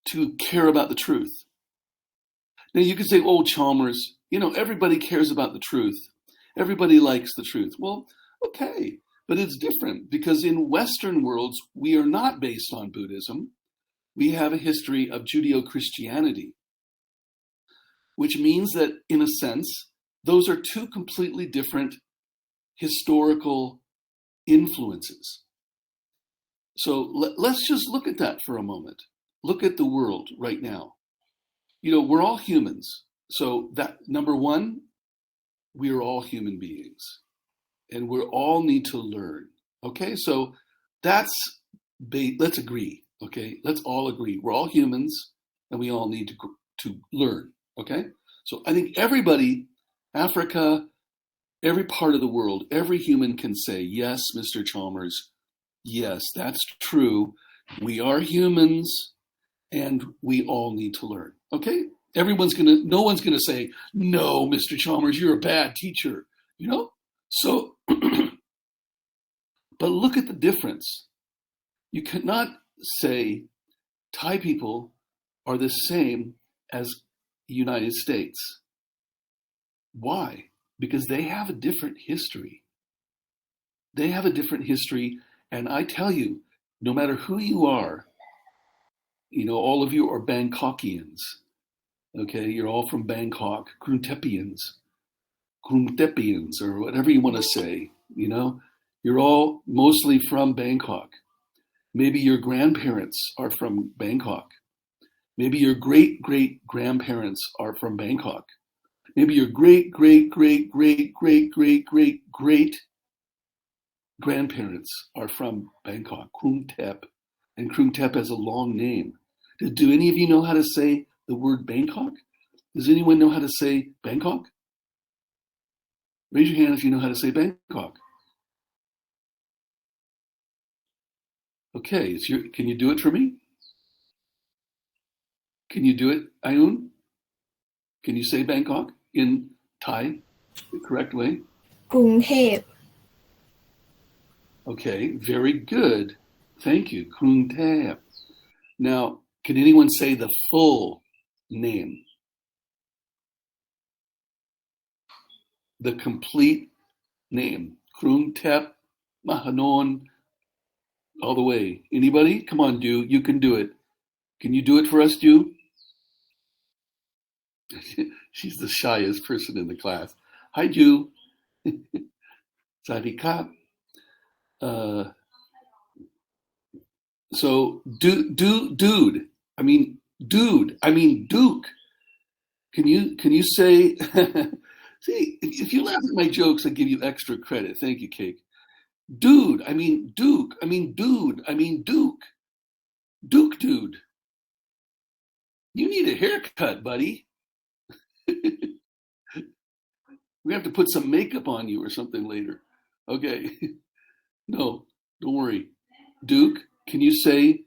to care about the truth. Now you could say, oh, Chalmers, everybody cares about the truth. Everybody likes the truth. Well, okay, but it's different because in Western worlds, we are not based on Buddhism. We have a history of Judeo-Christianity, which means that, in a sense, those are two completely different historical influences. So let's just look at that for a moment. Look at the world right now. We're all humans. So that, number one, we are all human beings. And we all need to learn. Okay, so let's agree. Okay, let's all agree. We're all humans and we all need to learn. Okay, so I think everybody, Africa, every part of the world, every human can say, yes, Mr. Chalmers, yes, that's true. We are humans and we all need to learn. Okay, no one's gonna say, no, Mr. Chalmers, you're a bad teacher. So, but look at the difference. You cannot say Thai people are the same as the United States. Why? Because they have a different history. They have a different history, and I tell you, no matter who you are, all of you are Bangkokians. Okay, you're all from Bangkok, Kruntepians, or whatever you want to say. You're all mostly from Bangkok. Maybe your grandparents are from Bangkok. Maybe your great-great-grandparents are from Bangkok. Maybe your great-great-great-great-great-great-grandparents are from Bangkok, Krung Thep. And Krung Thep has a long name. Do any of you know how to say the word Bangkok? Does anyone know how to say Bangkok? Raise your hand if you know how to say Bangkok. Okay, can you do it for me? Can you do it, Ayun? Can you say Bangkok in Thai, the correct way? กรุงเทพ Okay, very good. Thank you, Krung Thep. Now, can anyone say the full name? The complete name. Krung Thep Mahanon, all the way. Anybody? Come on, Du. You can do it. Can you do it for us, Du? She's the shyest person in the class. Hi, Du. Sadikap. So, dude. I mean, Duke. Can you say? See, if you laugh at my jokes, I give you extra credit. Thank you, Cake. Dude. I mean, Duke. I mean, dude. I mean, Duke. Dude. You need a haircut, buddy. We have to put some makeup on you or something later. Okay. No, don't worry. Duke, can you say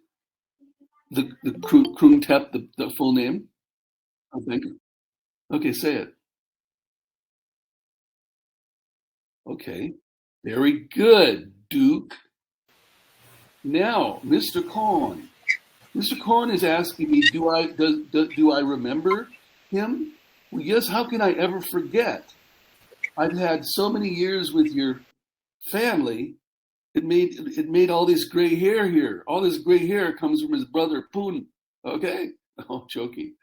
the Krung Thep, the full name? Oh, thank you. Okay, say it. Okay. Very good, Duke. Now, Mr. Korn. Mr. Korn is asking me, do I remember him? Well, yes, how can I ever forget? I've had so many years with your family. It made all this gray hair here. All this gray hair comes from his brother Poon. Okay? Oh, joking.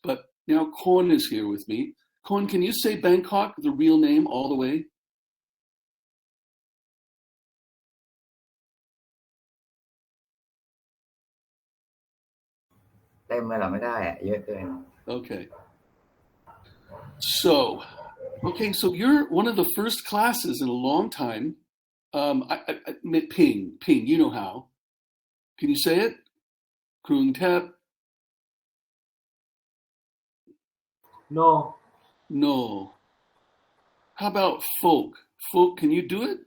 But now Korn is here with me. Korn, can you say Bangkok, the real name, all the way? เต็มเลยเหรอไม่ได้อะเยอะเกิน Okay. So you're one of the first classes in a long time. Ping, you know how. Can you say it? Krung Thep. No. How about folk? Folk, can you do it?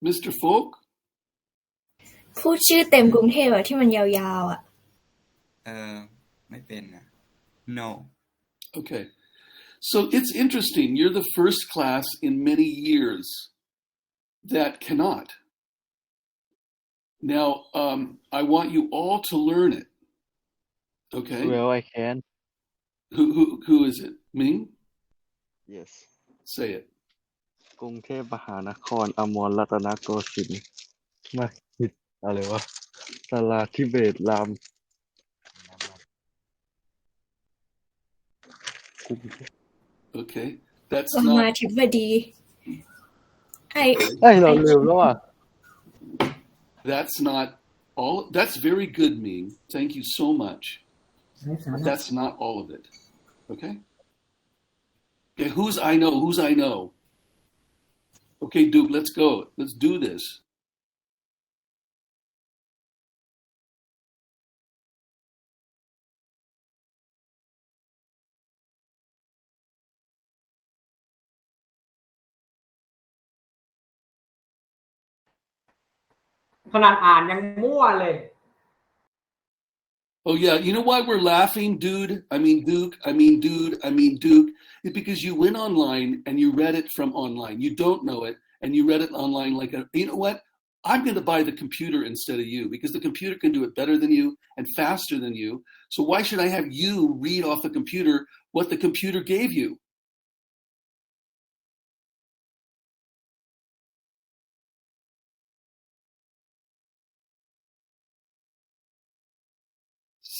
Mr. Folk? พูดชื่อเต็มกรุงเทพที่มันยาวๆไม่เป็นนะ No. Okay. So it's interesting. You're the first class in many years that cannot. Now, I want you all to learn it. Okay? Well, I can. Who is it? Ming? Yes. Say it. กรุงเทพมหานครอมรรัตนโกสินทร์มหิดอะไรวะศาลาทิเบตรามกรุงเทพ Okay. That's รามา not ธิบดี เราลืมแล้วอ่ะ that's not all. That's very good, Ming. Thank you so much. But that's not all of it. Okay? Okay, who's I know? Who's I know? Okay, Duke, let's go. Let's do this. ขนาดอ่านยังมั่วเลย Oh yeah, you know why we're laughing, dude? Duke. It's because you went online and you read it from online. You don't know it, and you read it online like you know what? I'm going to buy the computer instead of you because the computer can do it better than you and faster than you. So why should I have you read off the computer what the computer gave you?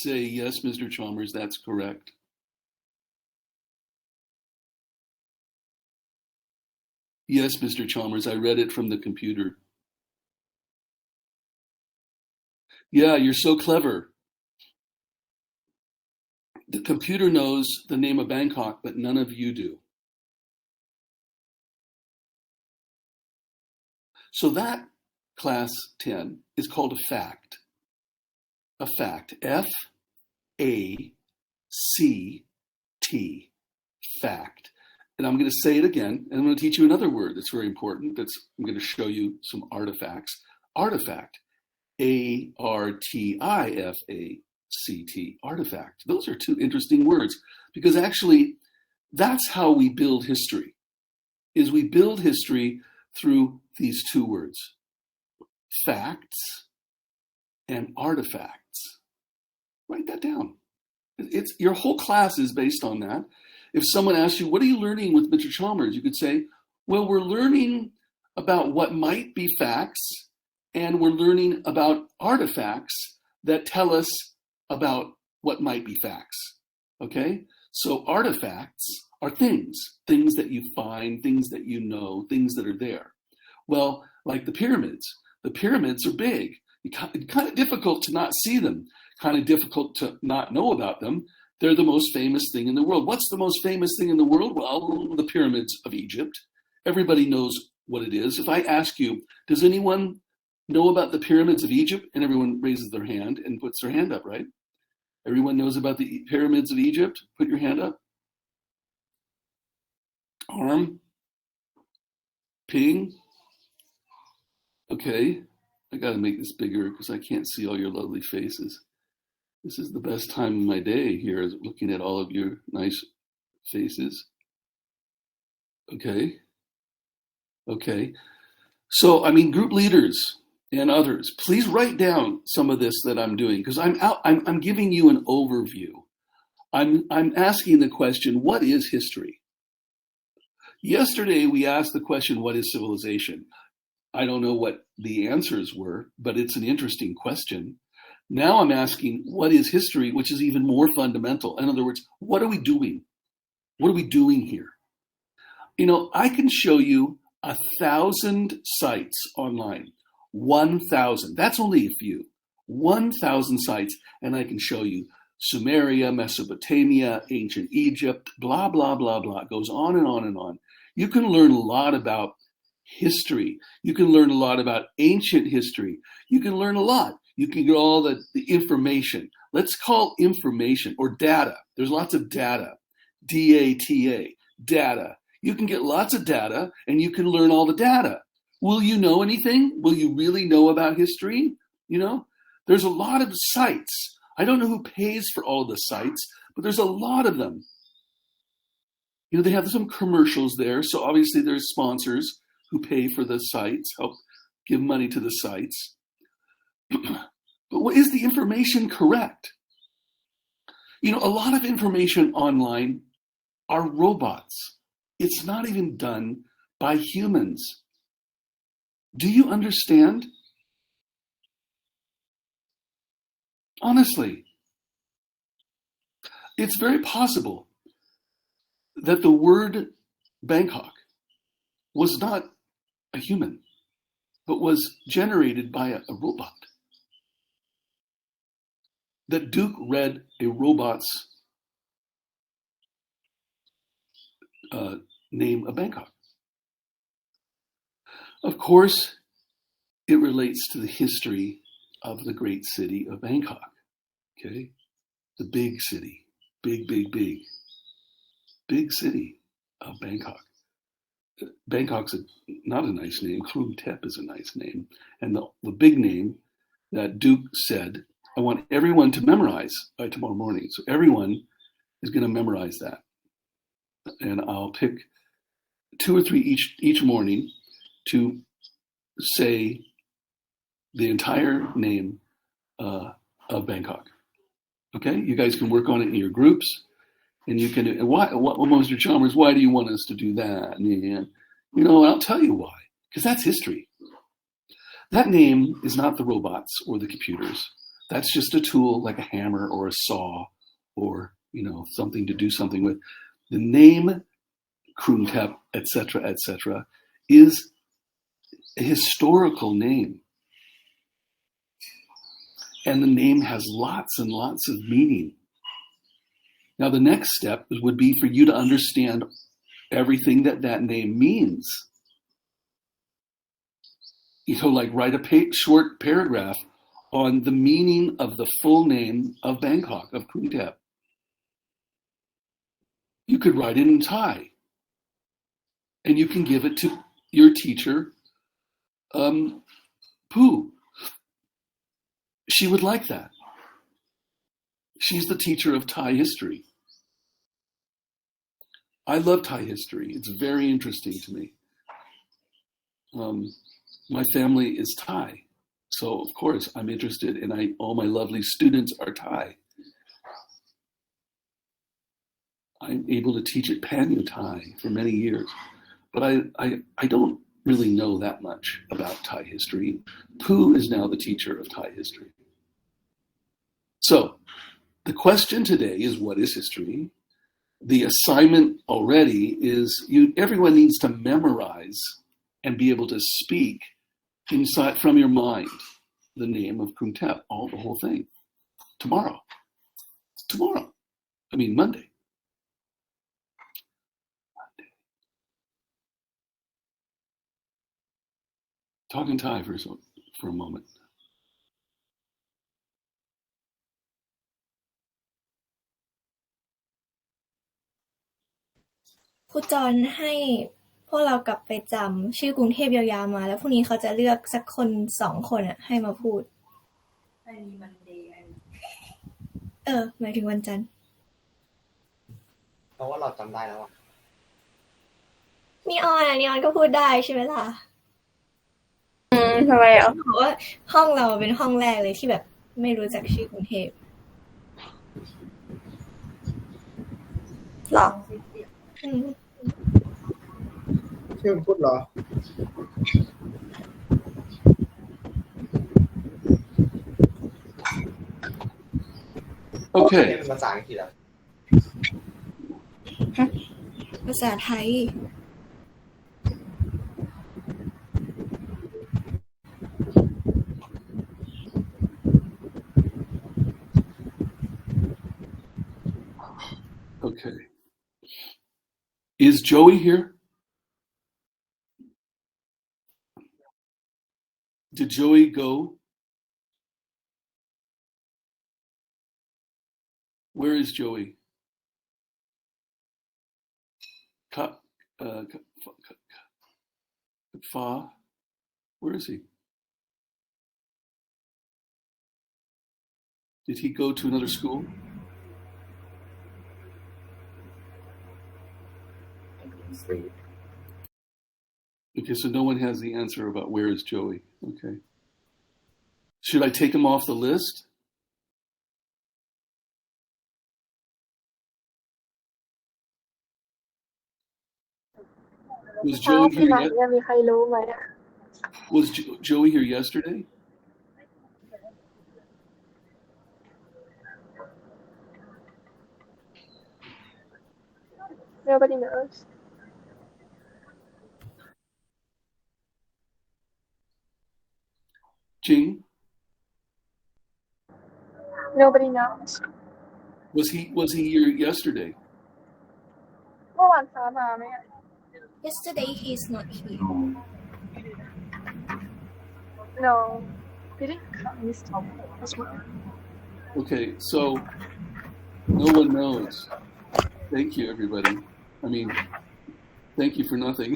Say yes, Mr. Chalmers, that's correct. Yes, Mr. Chalmers, I read it from the computer. Yeah, you're so clever. The computer knows the name of Bangkok, but none of you do. So that, class 10, is called a fact. A fact. F-A-C-T. Fact. And I'm going to say it again, and I'm going to teach you another word that's very important. I'm going to show you some artifacts. Artifact. A-R-T-I-F-A-C-T. Artifact. Those are two interesting words because actually that's how we build history, is we build history through these two words, facts and artifacts. Write that down. It's your whole class is based on that. If someone asks you, what are you learning with Mr. Chalmers? You could say, well, we're learning about what might be facts, and we're learning about artifacts that tell us about what might be facts. Okay? So artifacts are things that you find, things that you know, things that are there. Well, like the pyramids. The pyramids are big. It's kind of difficult to not see them, kind of difficult to not know about them. They're the most famous thing in the world. What's the most famous thing in the world? Well, the pyramids of Egypt. Everybody knows what it is. If I ask you, does anyone know about the pyramids of Egypt? And everyone raises their hand and puts their hand up, right? Everyone knows about the pyramids of Egypt? Put your hand up. Arm. Ping. Okay. I got to make this bigger because I can't see all your lovely faces. This is the best time of my day here, is looking at all of your nice faces. Okay. So, group leaders and others, please write down some of this that I'm doing because I'm giving you an overview. I'm asking the question, what is history? Yesterday, we asked the question, what is civilization? I don't know what the answers were, but it's an interesting question. Now I'm asking, what is history, which is even more fundamental? In other words, what are we doing? What are we doing here? I can show you 1,000 sites online. 1,000. That's only a few. 1,000 sites, and I can show you Sumeria, Mesopotamia, ancient Egypt, blah, blah, blah, blah. It goes on and on and on. You can learn a lot about history. You can learn a lot about ancient history. You can learn a lot. You can get all the information. Let's call information or data. There's lots of data. D-A-T-A. Data. You can get lots of data and you can learn all the data. Will you know anything? Will you really know about history? There's a lot of sites. I don't know who pays for all of the sites, but there's a lot of them. They have some commercials there. So obviously there's sponsors who pay for the sites, help give money to the sites. But is the information correct? You know, a lot of information online are robots. It's not even done by humans. Do you understand? Honestly, it's very possible that the word Bangkok was not a human, but was generated by a robot. That Duke read a robot's name of Bangkok. Of course, it relates to the history of the great city of Bangkok. Okay? The big city. Big city of Bangkok. Bangkok's not a nice name. Krung Thep is a nice name. And the big name that Duke said, I want everyone to memorize by tomorrow morning. So everyone is going to memorize that. And I'll pick 2 or 3 each morning to say the entire name of Bangkok. Okay? You guys can work on it in your groups. And you can, Mr. Chalmers, why do you want us to do that? And, you know, I'll tell you why. Because that's history. That name is not the robots or the computers. That's just a tool like a hammer or a saw or, you know, something to do something with. The name Krung Thep, etc., is a historical name. And the name has lots and lots of meaning. Now, the next step would be for you to understand everything that name means. You know, like write a short paragraph on the meaning of the full name of Bangkok, of Krung Thep. You could write it in Thai. And you can give it to your teacher, Pooh. She would like that. She's the teacher of Thai history. I love Thai history. It's very interesting to me. My family is Thai. So, of course, I'm interested, and all my lovely students are Thai. I'm able to teach at Panyu Thai for many years. But I don't really know that much about Thai history. Pooh is now the teacher of Thai history. So, the question today is, what is history? The assignment already is everyone needs to memorize and be able to speak inside from your mind the name of Krung Thep, the whole thing. Tomorrow. Monday. Talk in Thai for a moment. ครูจรให้พวกเรากลับไปจำชื่อกรุงเทพยาวๆมาแล้วพรุ่งนี้เขาจะเลือกสักคน2 คนให้มาพูดหมายถึงวันจันทร์เพราะว่าเราจำได้แล้วอ่ะ นีออนก็พูดได้ใช่ไหมล่ะ ทำไมอ่ะ เพราะว่าห้องเราเป็นห้องแรกเลยที่แบบไม่รู้จักชื่อกรุงเทพ หรอ ชื่อพูดเหรอ Okay. เป็นภาษาอังกฤษอ่ะ ภาษาไทย Okay. Is Joey here? Did Joey go? Where is Joey? Fa? Where is he? Did he go to another school? Sleep. Okay, so no one has the answer about where is Joey. Okay. Should I take him off the list? Was ถ้า Joey ที่ here ไหน yet? เนี่ยมีใครรู้ไหมอะ Was Joey here yesterday? Nobody knows. Jing? Nobody knows. Was he here yesterday? เมื่อวานฟ้ามาไหมอะ Yesterday he's not here. No he didn't come this time as well. Okay, so no one knows. Thank you, everybody. I mean, thank you for nothing.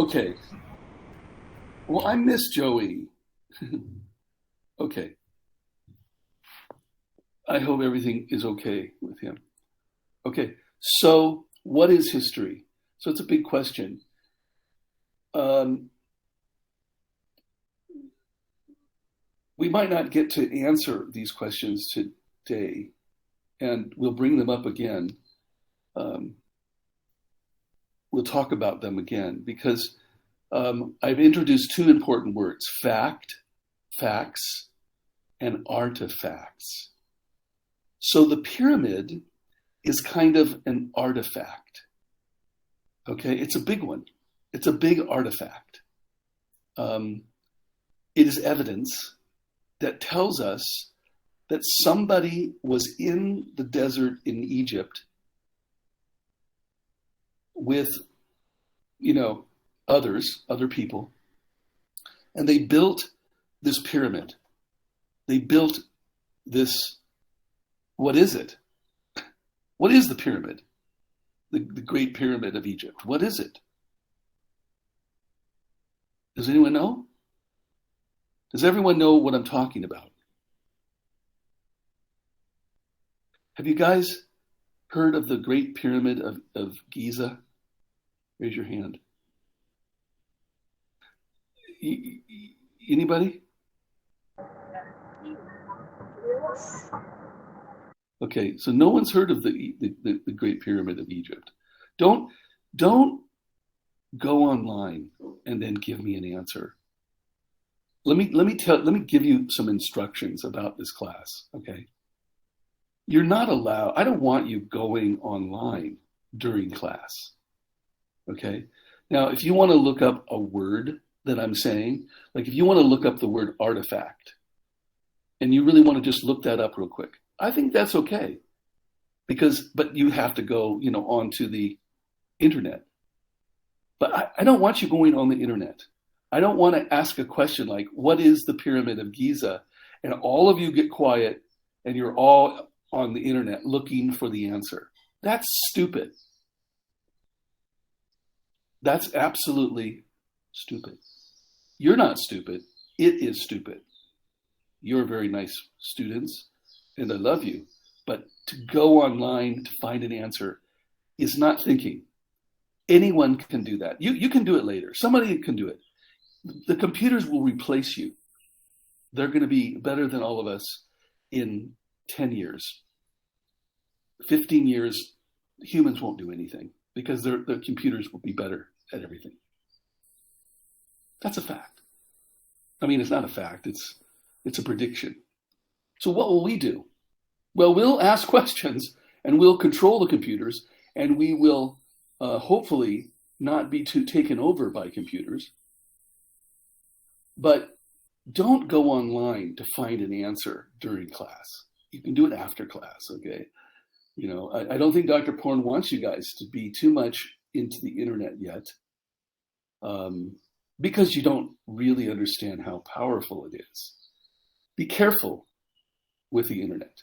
Okay. Well, I miss Joey. Okay. I hope everything is okay with him. Okay, so what is history? So it's a big question. We might not get to answer these questions today, and we'll bring them up again. We'll talk about them again because I've introduced two important words: fact, facts, and artifacts. So the pyramid is kind of an artifact. Okay, it's a big one. It's a big artifact. It is evidence that tells us that somebody was in the desert in Egypt with, other people, and they built this pyramid. They built this. What is it? What is the pyramid? The Great Pyramid of Egypt. What is it? Does anyone know? Does everyone know what I'm talking about? Have you guys heard of the Great Pyramid of Giza? Raise your hand. Anybody? Okay, so no one's heard of the Great Pyramid of Egypt. Don't go online and then give me an answer. Let me give you some instructions about this class, okay? You're not allowed. I don't want you going online during class. Okay? Now, if you want to look up a word that I'm saying, like if you want to look up the word artifact, and you really want to just look that up real quick, I think that's okay. But you have to go, onto the internet. But I don't want you going on the internet. I don't want to ask a question like, what is the Pyramid of Giza? And all of you get quiet and you're all on the internet looking for the answer. That's stupid. That's absolutely stupid. You're not stupid. It is stupid. You're very nice students, and I love you. But to go online to find an answer is not thinking. Anyone can do that. You can do it later. Somebody can do it. The computers will replace you. They're going to be better than all of us in 10 years. 15 years, humans won't do anything because their computers will be better at everything. That's a fact. I mean, it's not a fact. It's a prediction. So what will we do? Well, we'll ask questions and we'll control the computers and we will hopefully not be too taken over by computers. But don't go online to find an answer during class. You can do it after class, okay? I don't think Dr. Porn wants you guys to be too much into the internet yet, because you don't really understand how powerful it is. Be careful with the internet.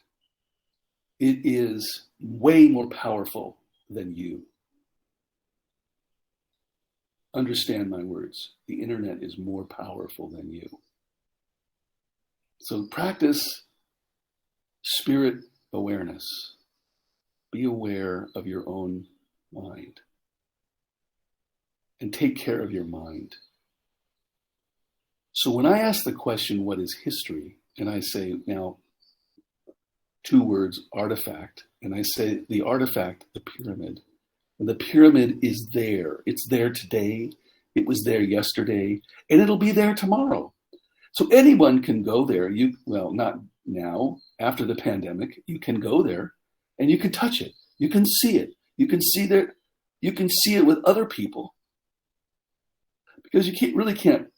It is way more powerful than you. Understand my words. The internet is more powerful than you. So practice spirit awareness. Be aware of your own mind. And take care of your mind. So when I ask the question, what is history? And I say, now, 2 words, artifact. And I say the artifact, the pyramid. And the pyramid is there. It's there today. It was there yesterday. And it'll be there tomorrow. So anyone can go there. Well, not now, after the pandemic, you can go there and you can touch it. You can see it. You can see it with other people. Because you really can't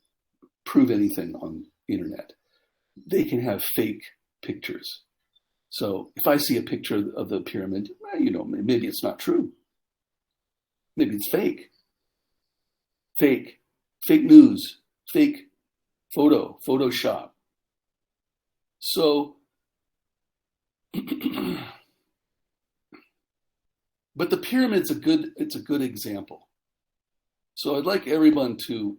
prove anything on the internet. They can have fake pictures. So if I see a picture of the pyramid, maybe it's not true. Maybe it's fake. Fake news, fake Photoshop. So, but the pyramid's it's a good example. So I'd like everyone to,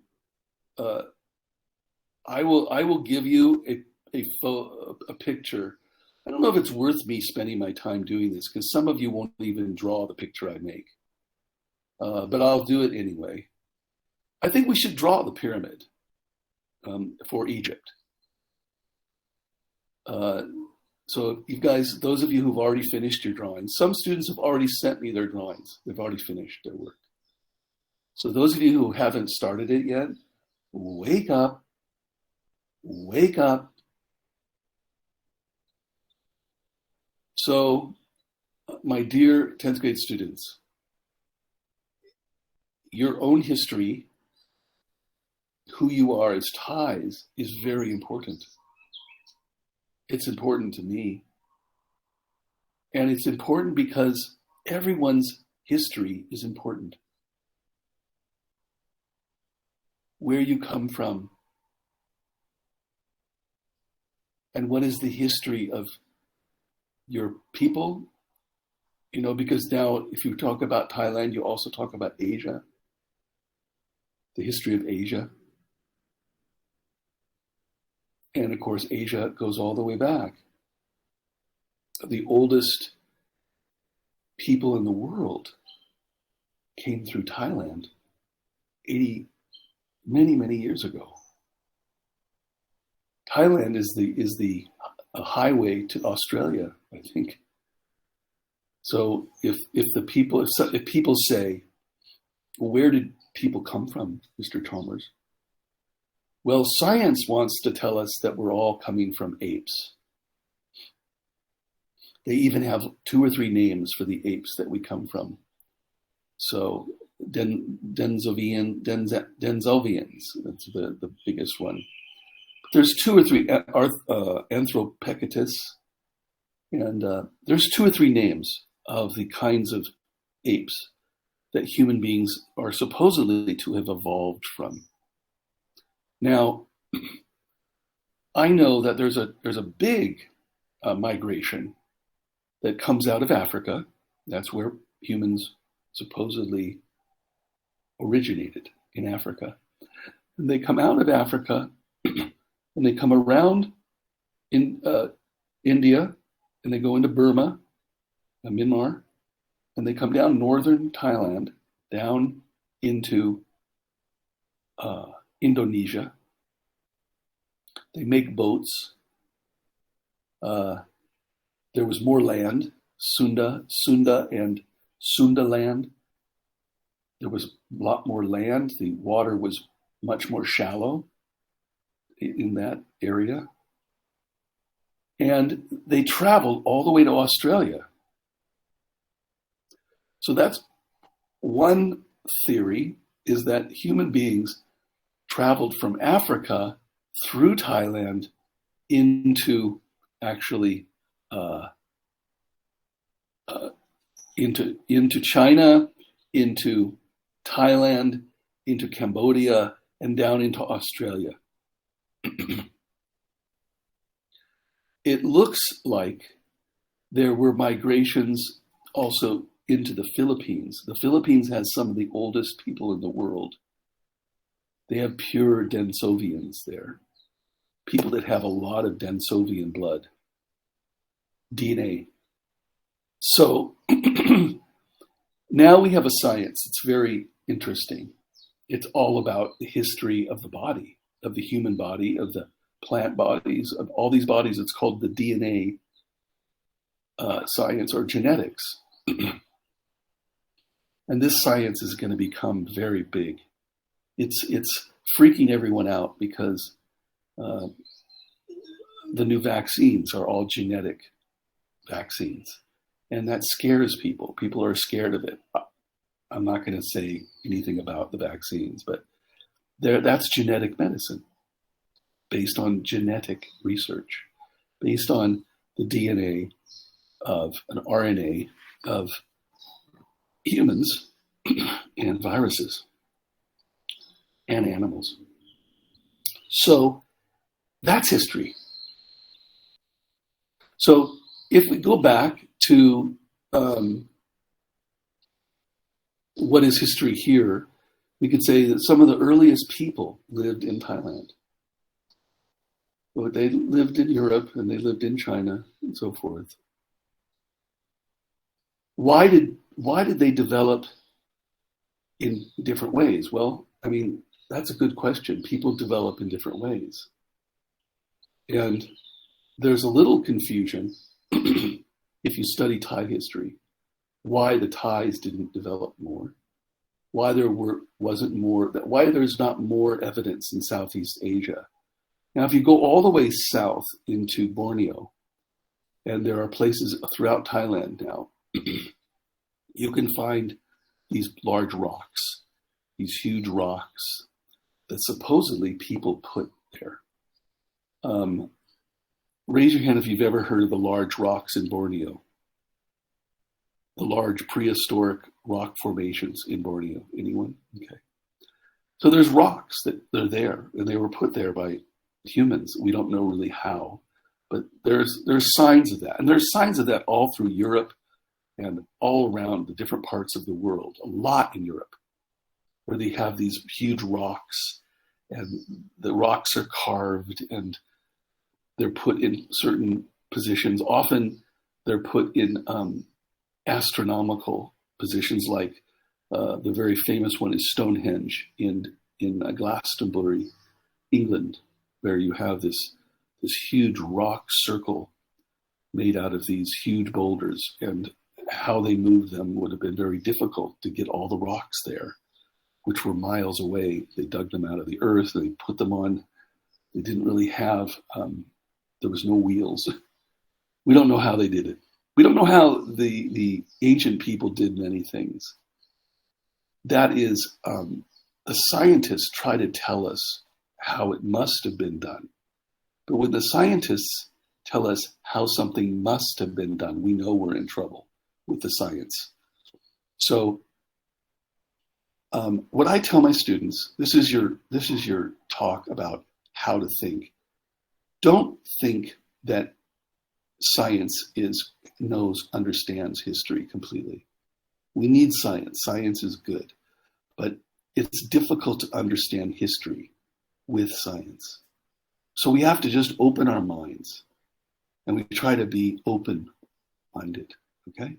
I will give you a picture. I don't know if it's worth me spending my time doing this because some of you won't even draw the picture I make. But I'll do it anyway. I think we should draw the pyramid for Egypt. So you guys, those of you who've already finished your drawings, some students have already sent me their drawings. They've already finished their work. So those of you who haven't started it yet, wake up. Wake up. So, my dear 10th grade students, your own history, who you are as Thais, is very important. It's important to me. And it's important because everyone's history is important. Where you come from, and what is the history of your people, because now if you talk about Thailand, you also talk about Asia, the history of Asia. And of course, Asia goes all the way back. The oldest people in the world came through Thailand many years ago. Thailand is the highway to Australia, I think. So if people say, well, where did people come from, Mr. Chalmers? Well, science wants to tell us that we're all coming from apes. They even have 2 or 3 names for the apes that we come from. So Denzovians, that's the biggest one. There's 2 or 3, Anthropectus, and there's 2 or 3 names of the kinds of apes that human beings are supposedly to have evolved from. Now, I know that there's a big migration that comes out of Africa. That's where humans supposedly originated, in Africa. And they come out of Africa and they come around in India, and they go into Burma, Myanmar, and they come down northern Thailand, down into Indonesia. They make boats. There was more land, Sunda and Sunda land. There was a lot more land. The water was much more shallow in that area. And they traveled all the way to Australia. So that's one theory, is that human beings traveled from Africa through Thailand into actually into China, into Thailand, into Cambodia, and down into Australia. It looks like there were migrations also into the Philippines. The Philippines has some of the oldest people in the world. They have pure Densovians there. People that have a lot of Densovian blood, DNA. So now we have a science. It's very interesting. It's all about the history of the body. of the human body, of the plant bodies, of all these bodies. It's called the DNA science or genetics. And this science is going to become very big. It's freaking everyone out because the new vaccines are all genetic vaccines. And that scares people. People are scared of it. I'm not going to say anything about the vaccines, but that's genetic medicine based on genetic research, based on the DNA of an RNA of humans and viruses and animals. So that's history. So if we go back to what is history here, we could say that some of the earliest people lived in Thailand. Well, they lived in Europe and they lived in China and so forth. Why did they develop in different ways? Well, I mean, that's a good question. People develop in different ways. And there's a little confusion if you study Thai history, why the Thais didn't develop more, why why there's not more evidence in Southeast Asia. Now, if you go all the way south into Borneo, and there are places throughout Thailand now, you can find these large rocks, these huge rocks that supposedly people put there. Raise your hand if you've ever heard of the large rocks in Borneo. The large prehistoric rock formations in Borneo. Anyone? Okay. So there's rocks that are there, and they were put there by humans. We don't know really how, but there's signs of that. And there's signs of that all through Europe and all around the different parts of the world. A lot in Europe, where they have these huge rocks, and the rocks are carved, and they're put in certain positions. Often they're put in astronomical positions, like the very famous one is Stonehenge in Glastonbury, England, where you have this huge rock circle made out of these huge boulders, and how they moved them would have been very difficult to get all the rocks there, which were miles away. They dug them out of the earth, they put them on. They didn't really have, there was no wheels. We don't know how they did it. We don't know how the ancient people did many things. That is, the scientists try to tell us how it must have been done. But when the scientists tell us how something must have been done, we know we're in trouble with the science. So what I tell my students, this is your talk about how to think. Don't think that science understands history completely. We need science. Science is good, but it's difficult to understand history with science. So we have to just open our minds, and we try to be open-minded, okay?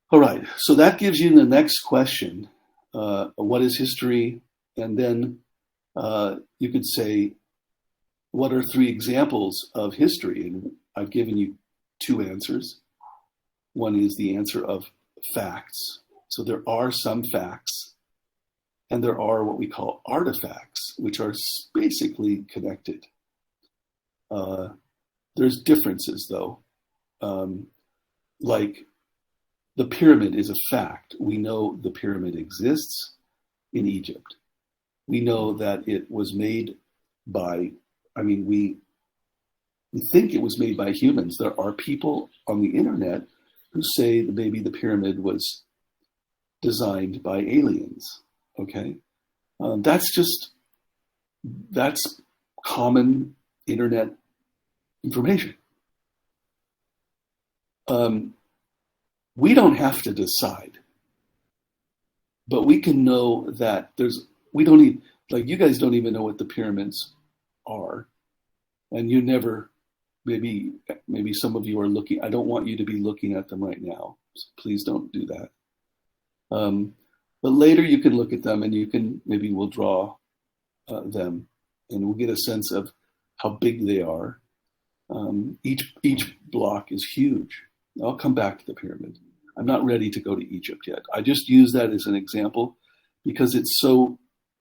All right, so that gives you the next question. What is history? And then you could say, what are 3 examples of history? And I've given you 2 answers. One is the answer of facts. So there are some facts, and there are what we call artifacts, which are basically connected. There's differences, though. Like the pyramid is a fact. We know the pyramid exists in Egypt. We know that it was made by, we think it was made by humans. There are people on the internet who say that maybe the pyramid was designed by aliens, okay? That's common internet information. We don't have to decide, but we can know that you guys don't even know what the pyramids are, and you never, maybe some of you are looking. I don't want you to be looking at them right now, so please don't do that. But later you can look at them, and we'll draw them, and we'll get a sense of how big they are. Each block is huge. I'll come back to the pyramid. I'm not ready to go to Egypt yet. I just use that as an example because it's so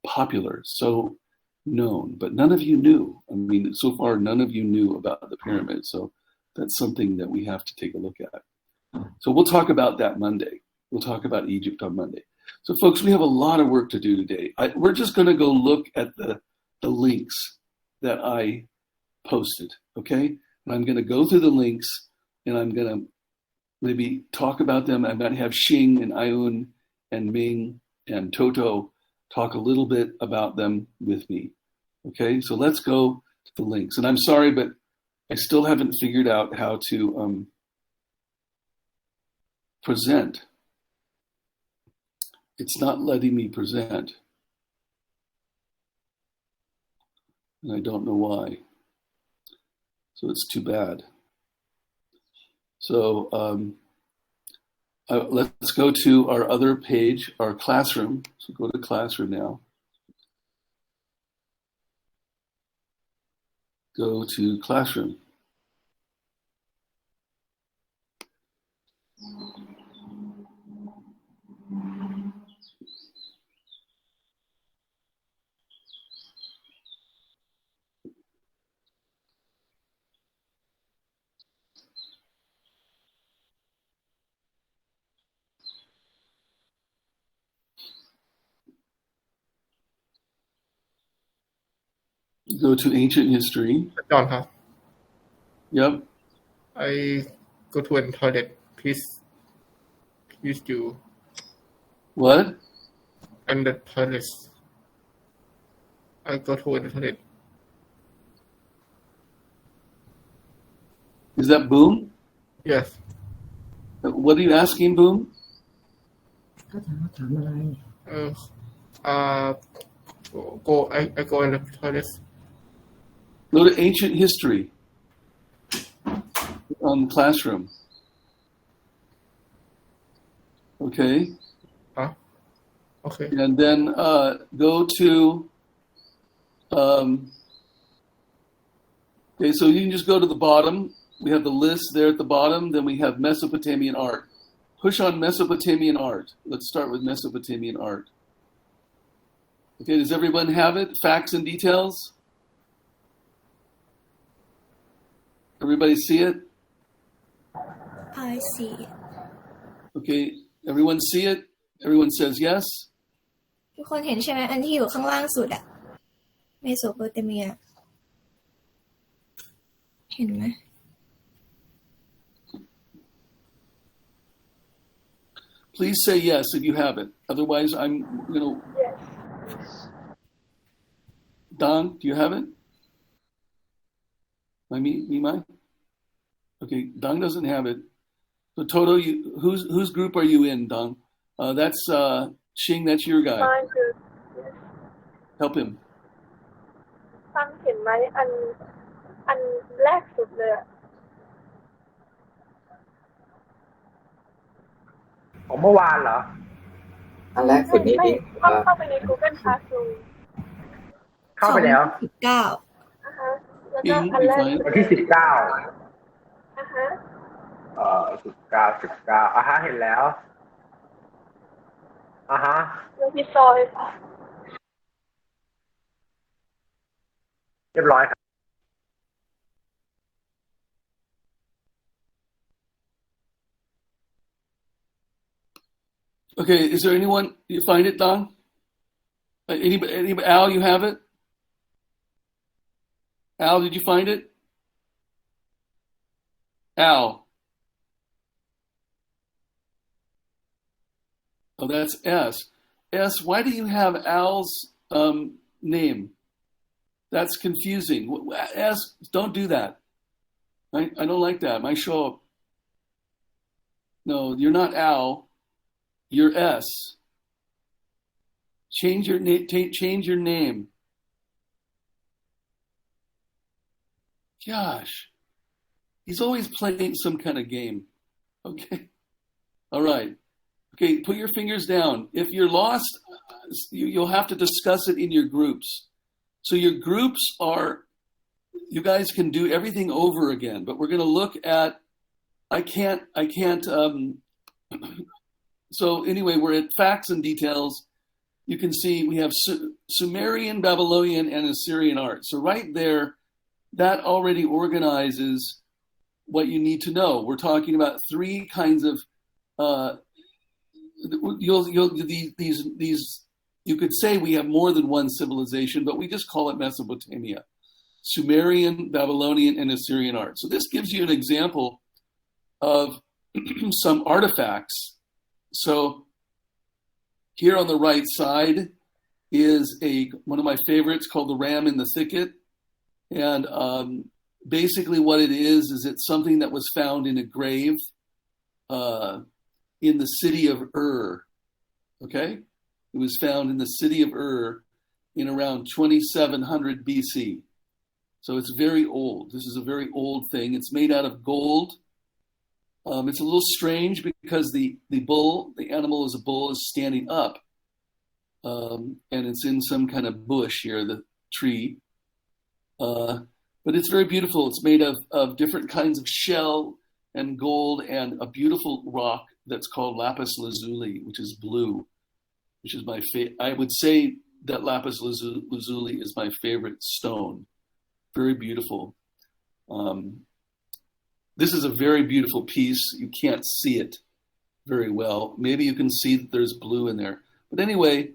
popular, so known, but none of you knew. I mean, so far, none of you knew about the pyramid. So that's something that we have to take a look at. So we'll talk about that Monday. We'll talk about Egypt on Monday. So folks, we have a lot of work to do today. We're just going to go look at the links that I posted, okay? And I'm going to go through the links and I'm going to maybe talk about them. I might have Xing and Ayun and Ming and Toto talk a little bit about them with me, okay? So let's go to the links. And I'm sorry, but I still haven't figured out how to present. It's not letting me present. And I don't know why. So it's too bad. So let's go to our other page, our classroom. So go to classroom now. Go to classroom. Go to ancient history. จอห์นครับ Yep. I go to the toilet please you What? and the toilet I go to the toilet Is that Boom? yes What are you asking, Boom? เขาถามอะไร go I go in the toilet Go to ancient history on classroom. Okay. okay And then go to, okay, so you can just go to the bottom. We have the list there at the bottom. Then we have Mesopotamian art. Push on Mesopotamian art. Let's start with Mesopotamian art. Okay, does everyone have it? Facts and details? Everybody see it? I see. Okay, everyone see it? Everyone says yes? ทุกคนเห็นใช่ไหมอันที่อยู่ข้างล่างสุดอะเมโสโปเตเมียเห็นไหม Please say yes if you have it. Otherwise, I'm going to... Yes. Don, do you have it? Me, mine? Okay, Don doesn't have it. So Toto, whose group are you in, Don? That's Xing, that's your guy. Mine too. Yes. Help him. ฟังเห็นไหมอันแรกสุดเลยอะ ของเมื่อวานเหรอ อันแรกสุดนี้ ไม่เข้าไปใน Google Classroom เข้าไปแล้ว 19 อ่ะฮะแล้วก็อันแรก วันที่19อ่ะฮะ 19อ่ะฮะเห็นแล้วอ่ะฮะ แล้วที่ซอย เรียบร้อยครับ Okay, is there anyone, you find it, Don? Anybody, Al, you have it? Al, did you find it? Al. Oh, that's S. S, why do you have Al's name? That's confusing. S, don't do that. I don't like that. Might show up. No, you're not Al. You're S. Change your name. Gosh. He's always playing some kind of game. Okay. All right. Okay, put your fingers down. If you're lost, you'll have to discuss it in your groups. So your groups are, you guys can do everything over again, but we're going to look at, so anyway, we're at facts and details. You can see we have Sumerian, Babylonian, and Assyrian art. So right there, that already organizes what you need to know. We're talking about three kinds of, you could say we have more than one civilization, but we just call it Mesopotamia. Sumerian, Babylonian, and Assyrian art. So this gives you an example of some artifacts. So here on the right side is one of my favorites called the Ram in the Thicket. And basically what it is it's something that was found in a grave in the city of Ur. Okay? It was found in the city of Ur in around 2700 BC. So it's very old. This is a very old thing. It's made out of gold. It's a little strange because the animal is a bull, is standing up. And it's in some kind of bush here, the tree. But it's very beautiful. It's made of different kinds of shell and gold and a beautiful rock that's called lapis lazuli, which is blue, which is my favorite. I would say that lapis lazuli is my favorite stone. Very beautiful. This is a very beautiful piece. You can't see it very well. Maybe you can see that there's blue in there. But anyway,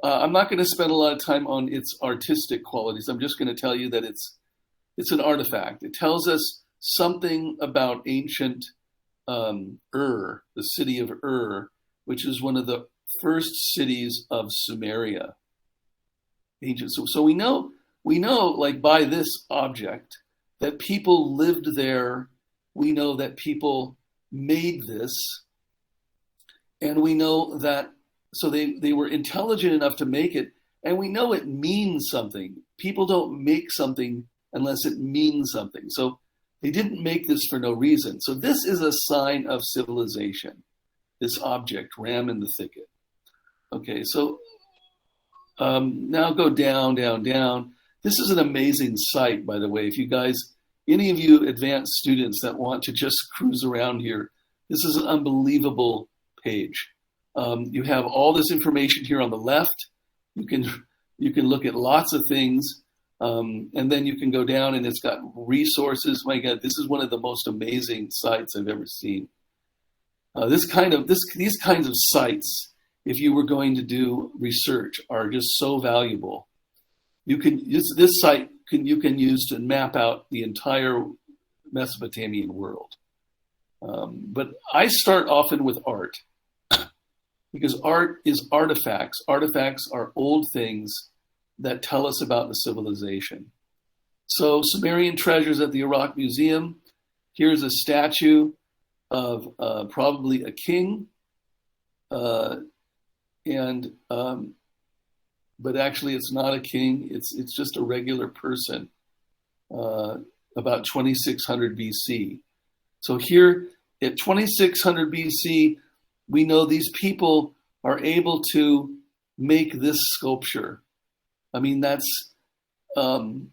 I'm not going to spend a lot of time on its artistic qualities. I'm just going to tell you that it's an artifact. It tells us something about ancient Ur, the city of Ur, which is one of the first cities of Sumeria. Ancient. So we know, like by this object, that people lived there. We know that people made this. And we know that, so they were intelligent enough to make it. And we know it means something. People don't make something unless it means something. So they didn't make this for no reason. So this is a sign of civilization, this object, Ram in the Thicket. Okay, so now go down, down, down. This is an amazing site, by the way. If you guys, any of you advanced students that want to just cruise around here, this is an unbelievable page. You have all this information here on the left. You can look at lots of things, and then you can go down and it's got resources. My God, this is one of the most amazing sites I've ever seen. These kinds of sites, if you were going to do research, are just so valuable. This site you can use to map out the entire Mesopotamian world. But I start often with art, because art is artifacts. Artifacts are old things that tell us about the civilization. So Sumerian treasures at the Iraq Museum. Here's a statue of probably a king, but actually it's not a king. It's just a regular person, about 2600 BC. So here at 2600 BC, we know these people are able to make this sculpture. I mean, that's to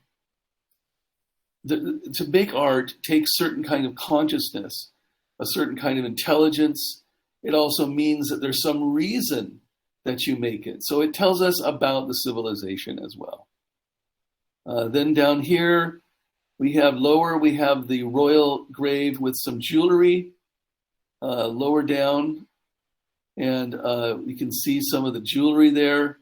make art takes certain kind of consciousness, a certain kind of intelligence. It also means that there's some reason that you make it. So it tells us about the civilization as well. Then down here, we have the royal grave with some jewelry. Lower down, and you can see some of the jewelry there.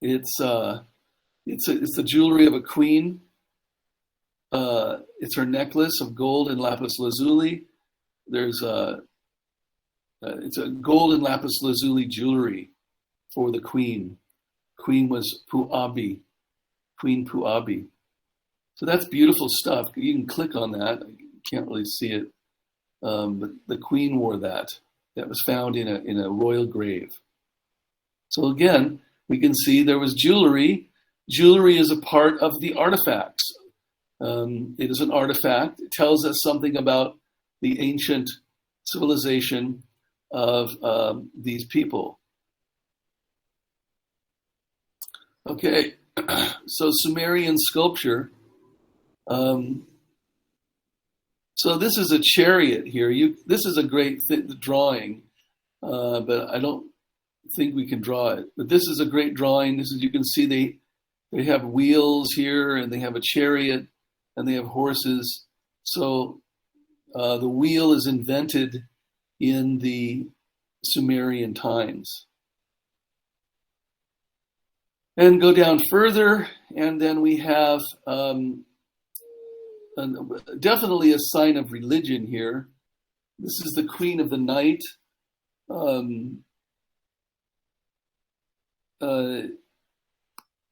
It's the jewelry of a queen. It's her necklace of gold and lapis lazuli. It's a gold and lapis lazuli jewelry for the queen. Queen was Puabi, Queen Puabi. So that's beautiful stuff. You can click on that. You can't really see it, but the queen wore that. That was found in a royal grave. So again, we can see there was jewelry. Jewelry is a part of the artifacts. It is an artifact. It tells us something about the ancient civilization of these people. Okay, so Sumerian sculpture. So this is a chariot here. This is a great drawing, but I don't think we can draw it. But this is a great drawing. This is, you can see they have wheels here, and they have a chariot, and they have horses. So the wheel is invented in the Sumerian times. And go down further, and then we have definitely a sign of religion here. This is the Queen of the Night.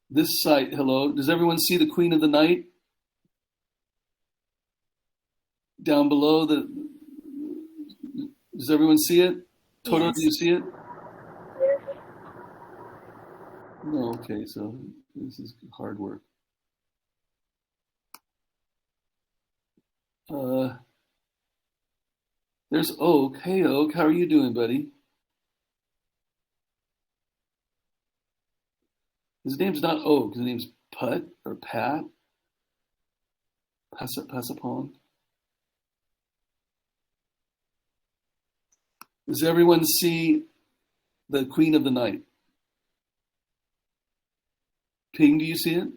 This site, hello, does everyone see the Queen of the Night? Down below, does everyone see it? Toto, Yes. do you see it? Yes. No, okay, so this is hard work. There's Oak. Hey, Oak, how are you doing, buddy? His name's not Oak. His name's Put or Pat. Passapon. Does everyone see the Queen of the Night? Ping, do you see it?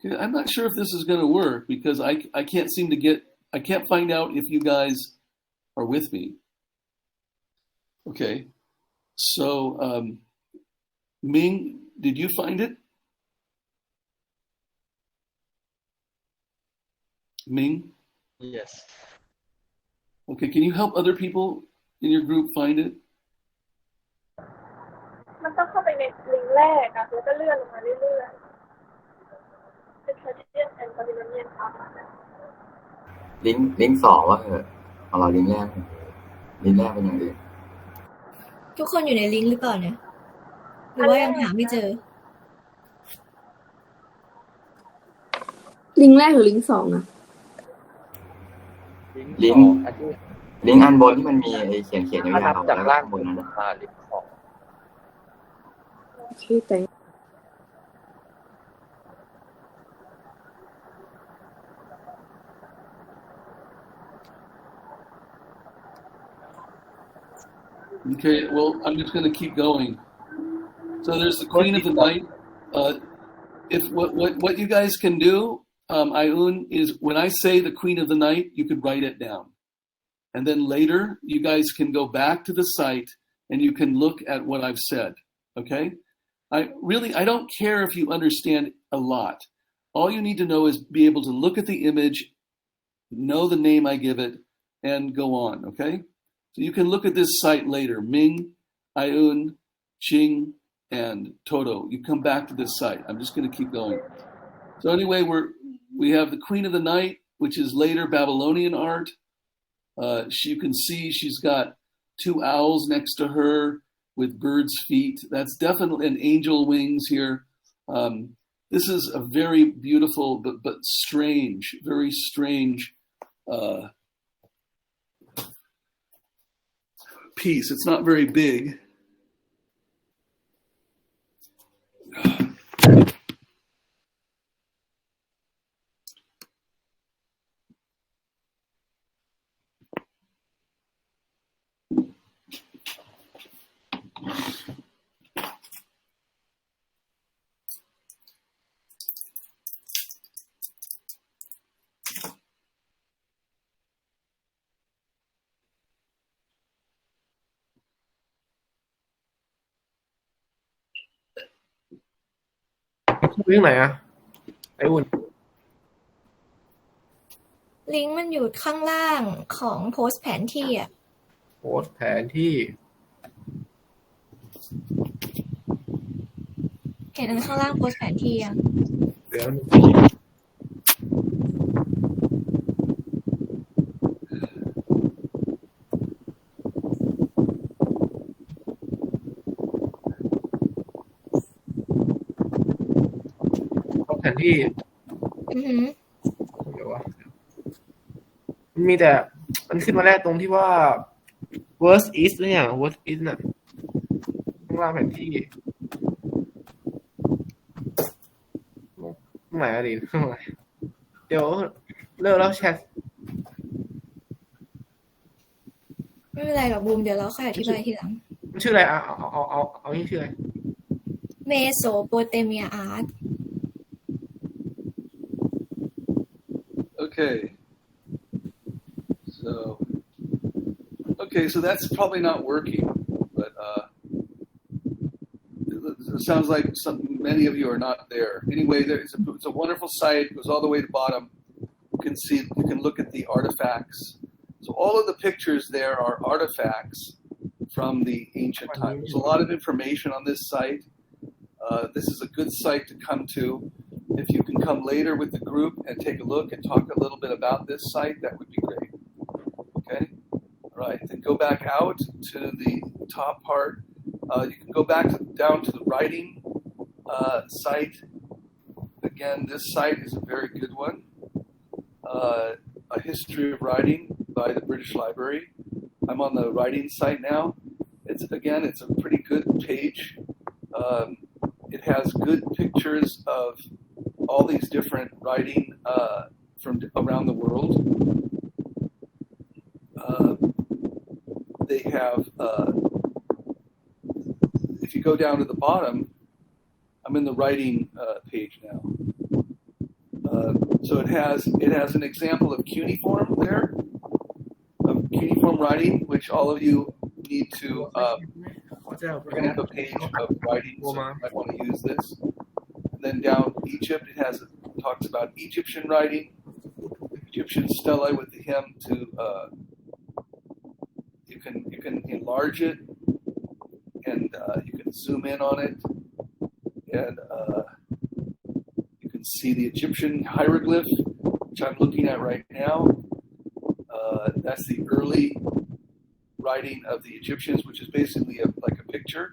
Okay, I'm not sure if this is going to work because I can't seem to I can't find out if you guys are with me. Okay, so Ming, did you find it? Ming? Yes. Okay, can you help other people in your group find it? มันต้องเข้าไปในลิงก์แรกอะแล้วก็เลื่อนลงมาเรื่อยๆเป็น Tradition and Babylonian Art อะ ลิงก์สองว่าเหอะเอาเราลิงก์แรกเป็นอย่างอื่น ทุกคนอยู่ในลิงก์หรือเปล่าเนี่ย หรือว่ายังหาไม่เจอ ลิงก์แรกหรือลิงก์สองอะ ลิงก์อันบนที่มันมีไอ้เขียนยาวๆ จาก แล้ว ล่าง บนนั้นน่ะ มาลิงก์สอง โอเคแต่ Okay, well, I'm just going to keep going. So there's the Queen of the Night. If what you guys can do, Ayun, is when I say the Queen of the Night, you could write it down. And then later, you guys can go back to the site and you can look at what I've said, okay? I don't care if you understand a lot. All you need to know is be able to look at the image, know the name I give it, and go on, okay? So you can look at this site later. Ming, Ayun, Ching, and Toto. You come back to this site. I'm just going to keep going. So anyway, we have the Queen of the Night, which is later Babylonian art. You can see she's got two owls next to her with birds' feet. That's definitely an angel wings here. This is a very beautiful but strange, very strange piece. It's not very big.ลิงก์ไหนอะไอ้อุ่น ลิงก์มันอยู่ข้างล่างของโพสต์แผนที่อ่ะ โพสต์แผนที่ เห็นอันข้างล่างโพสต์แผนที่อ่ะ เดี๋ยวแผนที่ อือหือ เดี๋ยววะมันมีแต่มันขึ้นมาแรกตรงที่ว่า worst is เนี่ย worst is น่ะ ข้างล่างแผนที่ตรงไหนอะดิตรงไหนเดี๋ยวเลิกแล้วแชท ไม่เป็นไรหรอกบูมเดี๋ยวเราค่อยอธิบายทีหลัง มันชื่ออะไรเอานี่ชื่ออะไร เมโสโปเตเมียอาร์ต Okay, so that's probably not working, but it sounds like many of you are not there. Anyway, it's a wonderful site. It goes all the way to the bottom. You can look at the artifacts. So all of the pictures there are artifacts from the ancient times. There's a lot of information on this site. This is a good site to come to. If you can come later with the group and take a look and talk a little bit about this site, that would be great. Okay? All right. Then go back out to the top part. You can go back down to the writing site. Again, this site is a very good one. A history of writing by the British Library. I'm on the writing site now. It's a pretty good page. It has good pictures of all these different writing from around the world. They have, if you go down to the bottom, I'm in the writing page now. So it has an example of cuneiform there, of cuneiform writing, which all of you need to. We're going to have a page of writing, so you might want to use this. And then down Egypt, talks about Egyptian writing, Egyptian stelae with the hymn to. You can enlarge it, and you can zoom in on it, and you can see the Egyptian hieroglyph, which I'm looking at right now. That's the early writing of the Egyptians, which is basically like a picture.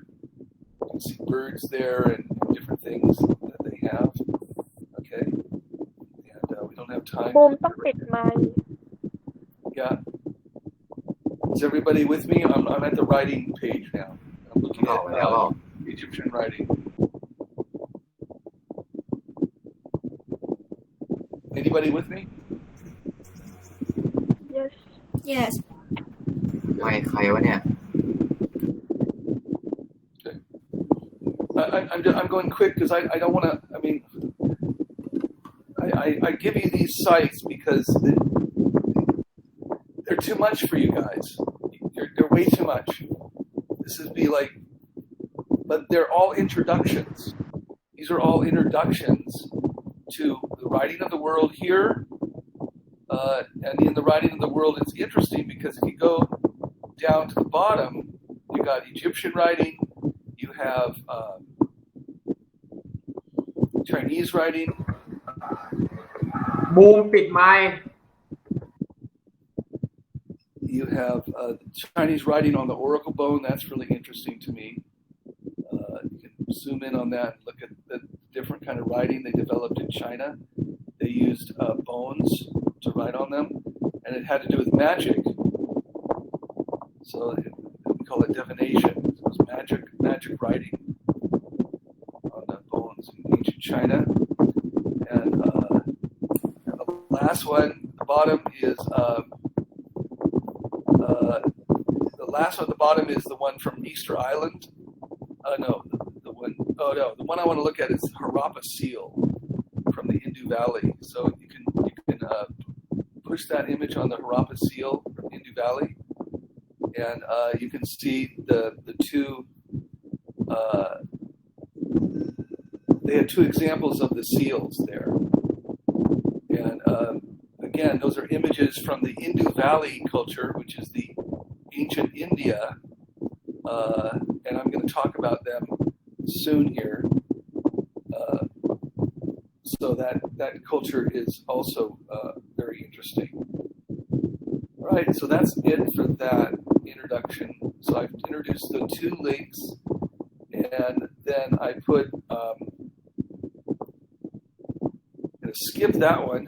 You can see birds there and different things that they have. Okay, and we don't have time. บูมต้องปิดไมค์ Yeah. Is everybody with me? I'm at the writing page now. I'm looking at Egyptian writing. Anybody with me? yes yes ไม่ใครวะเนี่ย Okay. I'm going quick because I don't want to. I mean, I give you these sites because they're too much for you guys. They're way too much. This is but they're all introductions. These are all introductions to the writing of the world here. And in the writing of the world, it's interesting because if you go down to the bottom, you got Egyptian writing, you have Chinese writing. บูมปิดไมค์ You have Chinese writing on the oracle bone. That's really interesting to me. You can zoom in on that and look at the different kind of writing they developed in China. They used bones to write on them, and it had to do with magic. So we call it divination. So it was magic writing on the bones in ancient China. And the last one, the bottom is the last one at the bottom is the one from Easter Island. The one I want to look at is Harappa seal from the Indus Valley. So you can push that image on the Harappa seal from Indus Valley, and you can see the two. They had two examples of the seals there, and again, those are images from the Indus Valley culture, which is the ancient India, and I'm going to talk about them soon here. So that culture is also very interesting. All right, so that's it for that introduction. So I've introduced the two links, and then I put. I'm going to skip that one,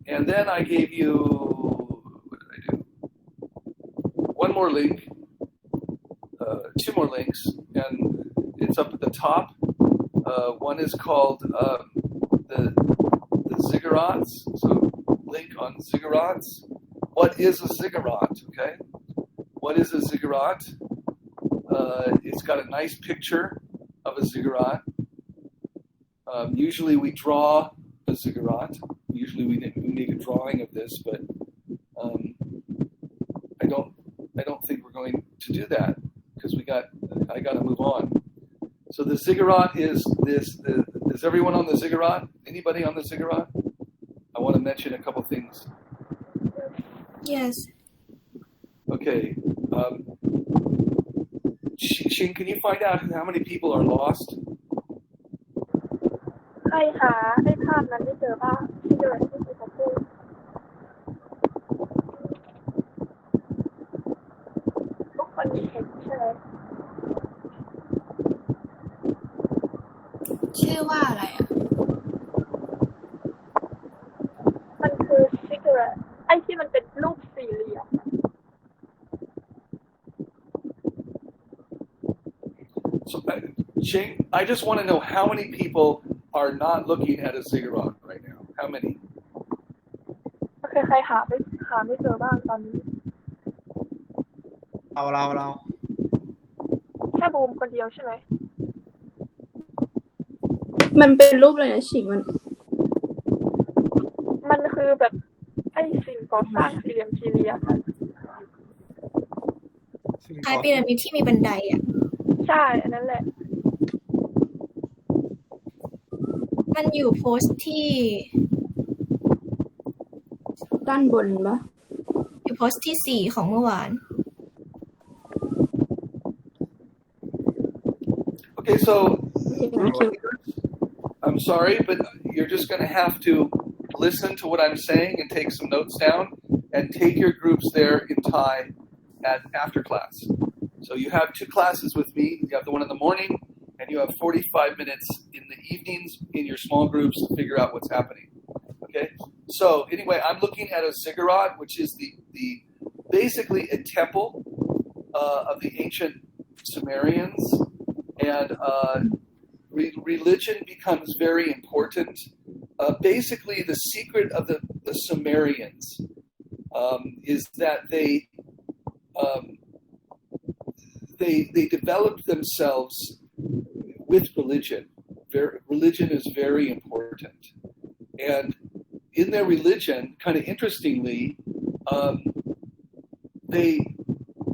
and then I gave you. What did I do? One more link. two more links, and it's up at the top. One is called the ziggurats. So link on ziggurats. What is a ziggurat? Okay, what is a ziggurat? It's got a nice picture of a ziggurat. Usually we draw a ziggurat. Usually we make a drawing of this, but I don't think we're going to do that because I got to move on. So the ziggurat is this. Is everyone on the ziggurat? Anybody on the ziggurat? I want to mention a couple things. Yes. Okay. Xin, can you find out how many people are lost? ใครหาไอ้ภาพนั้นไม่เจอบ้างที่เดินที่คุณเขาพูดทุกคนเห็นใช่ไหม ชื่อว่าอะไรอ่ะ มันคือ cigarette ไอ้ที่มันเป็นรูปสี่เหลี่ยม So, Ching, I just want to know how many people are not looking at a ziggurat right now. How many? โอเคใครหาไม่เจอบ้างตอนนี้ เรา แค่บูมคนเดียวใช่ไหม มันเป็นรูปอะไรนะฉิงมันคือแบบไอ้สิ่งก่อสร้างสี่เหลี่ยมอะ คล้ายพีระมิดที่มีบันไดอ่ะ ใช่อันนั้นแหละ มันอยู่โพสต์ที่ ด้านบนปะ อยู่โพสต์ที่ 4ของเมื่อวาน Okay, so นะคิว I'm sorry, but you're just going to have to listen to what I'm saying and take some notes down and take your groups there in Thai after class. So you have 2 classes with me. You have the one in the morning, and you have 45 minutes in the evenings in your small groups to figure out what's happening. Okay? So anyway, I'm looking at a ziggurat, which is the basically a temple of the ancient Sumerians, and religion becomes very important. Basically, the secret of the Sumerians is that they developed themselves with religion. Religion is very important. And in their religion, kind of interestingly,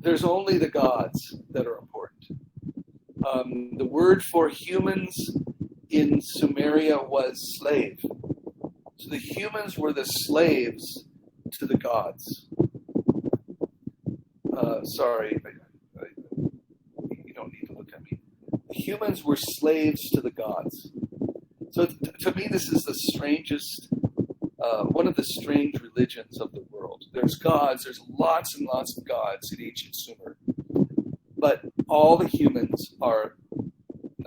there's only the gods that are important. The word for humans in Sumeria was slave. So the humans were the slaves to the gods. Sorry, you don't need to look at me. The humans were slaves to the gods. So to me, this is the strangest, one of the strange religions of the world. There's gods, there's lots and lots of gods in ancient Sumer. But all the humans are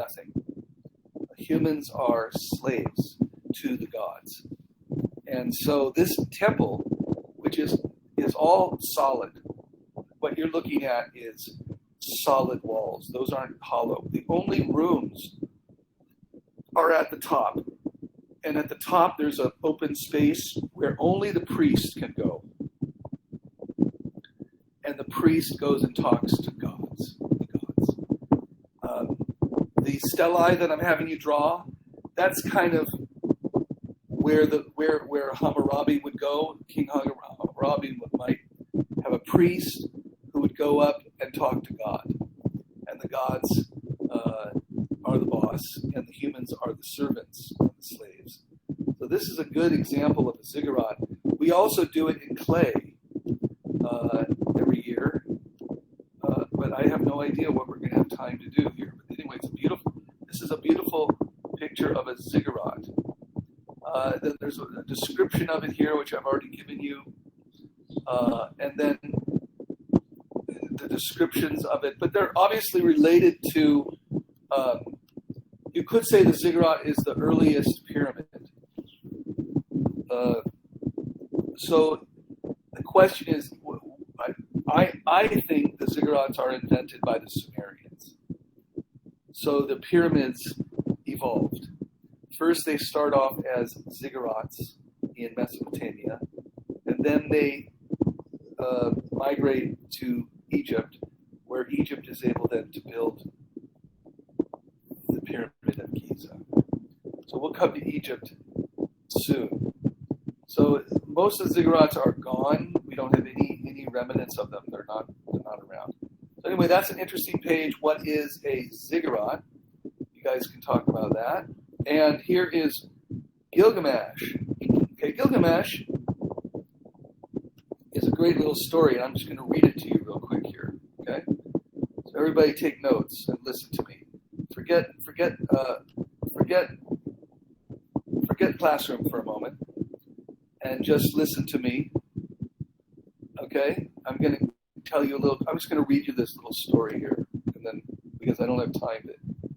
nothing. Humans are slaves to the gods. And so this temple, which is all solid, what you're looking at is solid walls. Those aren't hollow. The only rooms are at the top. And at the top, there's an open space where only the priest can go. And the priest goes and talks to the gods. The stelae that I'm having you draw, that's kind of where Hammurabi would go. King Hammurabi might have a priest who would go up and talk to God. And the gods are the boss, and the humans are the servants and the slaves. So this is a good example of a ziggurat. We also do it in clay every year, but I have no idea what we're going to have time to do here. But anyway, this is a beautiful picture of a ziggurat. There's a description of it here, which I've already given you, and then the descriptions of it, but they're obviously related to, you could say the ziggurat is the earliest pyramid. So the question is, I think the ziggurats are invented by the Sumerians. So the pyramids evolved. First, they start off as ziggurats in Mesopotamia, and then they migrate to Egypt, where Egypt is able then to build the Pyramid of Giza. So we'll come to Egypt soon. So most of the ziggurats are gone. We don't have any remnants of them. They're not around. So anyway, that's an interesting page. What is a ziggurat? You guys can talk about that. And here is Gilgamesh. Okay, Gilgamesh is a great little story, and I'm just going to read it to you real quick here. Okay, so everybody take notes and listen to me. Forget classroom for a moment, and just listen to me. Okay, I'm going to tell you a little. I'm just going to read you this little story here, and then because I don't have time to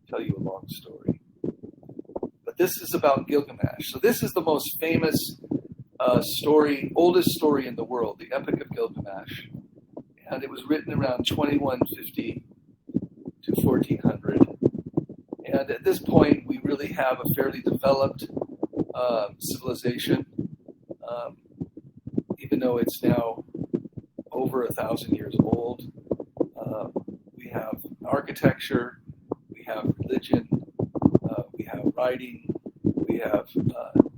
tell you a long story. But this is about Gilgamesh. So this is the most famous story, oldest story in the world, the Epic of Gilgamesh. And it was written around 2150 to 1400. And at this point, we really have a fairly developed civilization, even though it's now over 1,000 years old. We have architecture, we have religion, we have writing, we have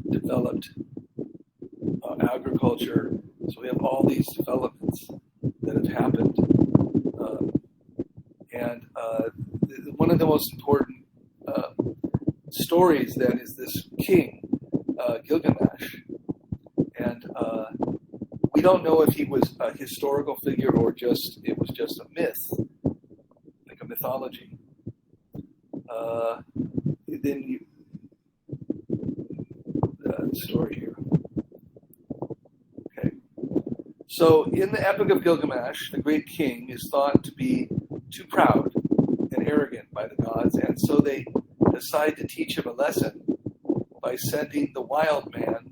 developed agriculture. So we have all these developments that have happened. And one of the most important stories then is this king, Gilgamesh. And we don't know if he was a historical figure or it was just a myth, like a mythology. Then the story here. Okay. So in the Epic of Gilgamesh, the great king is thought to be too proud and arrogant by the gods, and so they decide to teach him a lesson by sending the wild man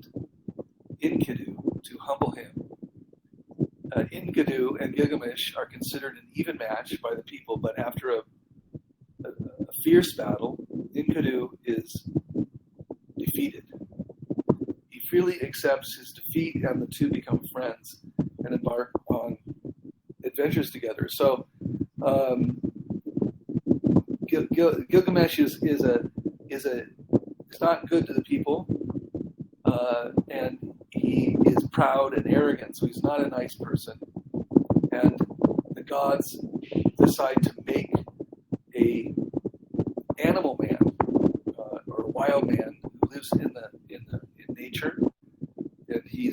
Enkidu to humble him. Enkidu and Gilgamesh are considered an even match by the people, but after a fierce battle, Enkidu is defeated. He freely accepts his defeat, and the two become friends and embark on adventures together. So Gilgamesh is not good to the people, and he is proud and arrogant, so he's not a nice person. And the gods decide to make a animal man or a wild man who lives in nature, and he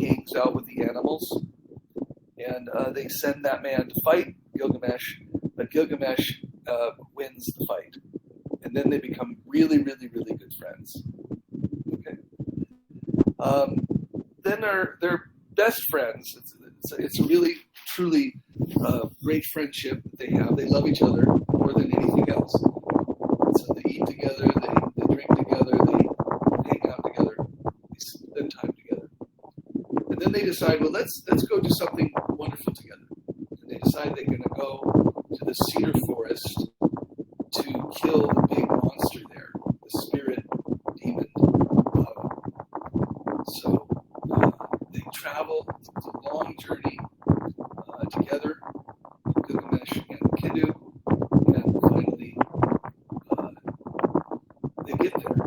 hangs out with the animals. And they send that man to fight Gilgamesh, but Gilgamesh wins the fight, and then they become really, really, really good friends. Okay. Then they're best friends. It's a really, truly great friendship that they have. They love each other more than anything else. So they eat together, they drink together, they hang out together, they spend time together. And then they decide, well, let's go do something wonderful together. And they decide they're going to go to the cedar forest to kill the big monster there, the spirit demon. So they travel. It's a long journey together, Gilgamesh and Enkidu, and finally they get there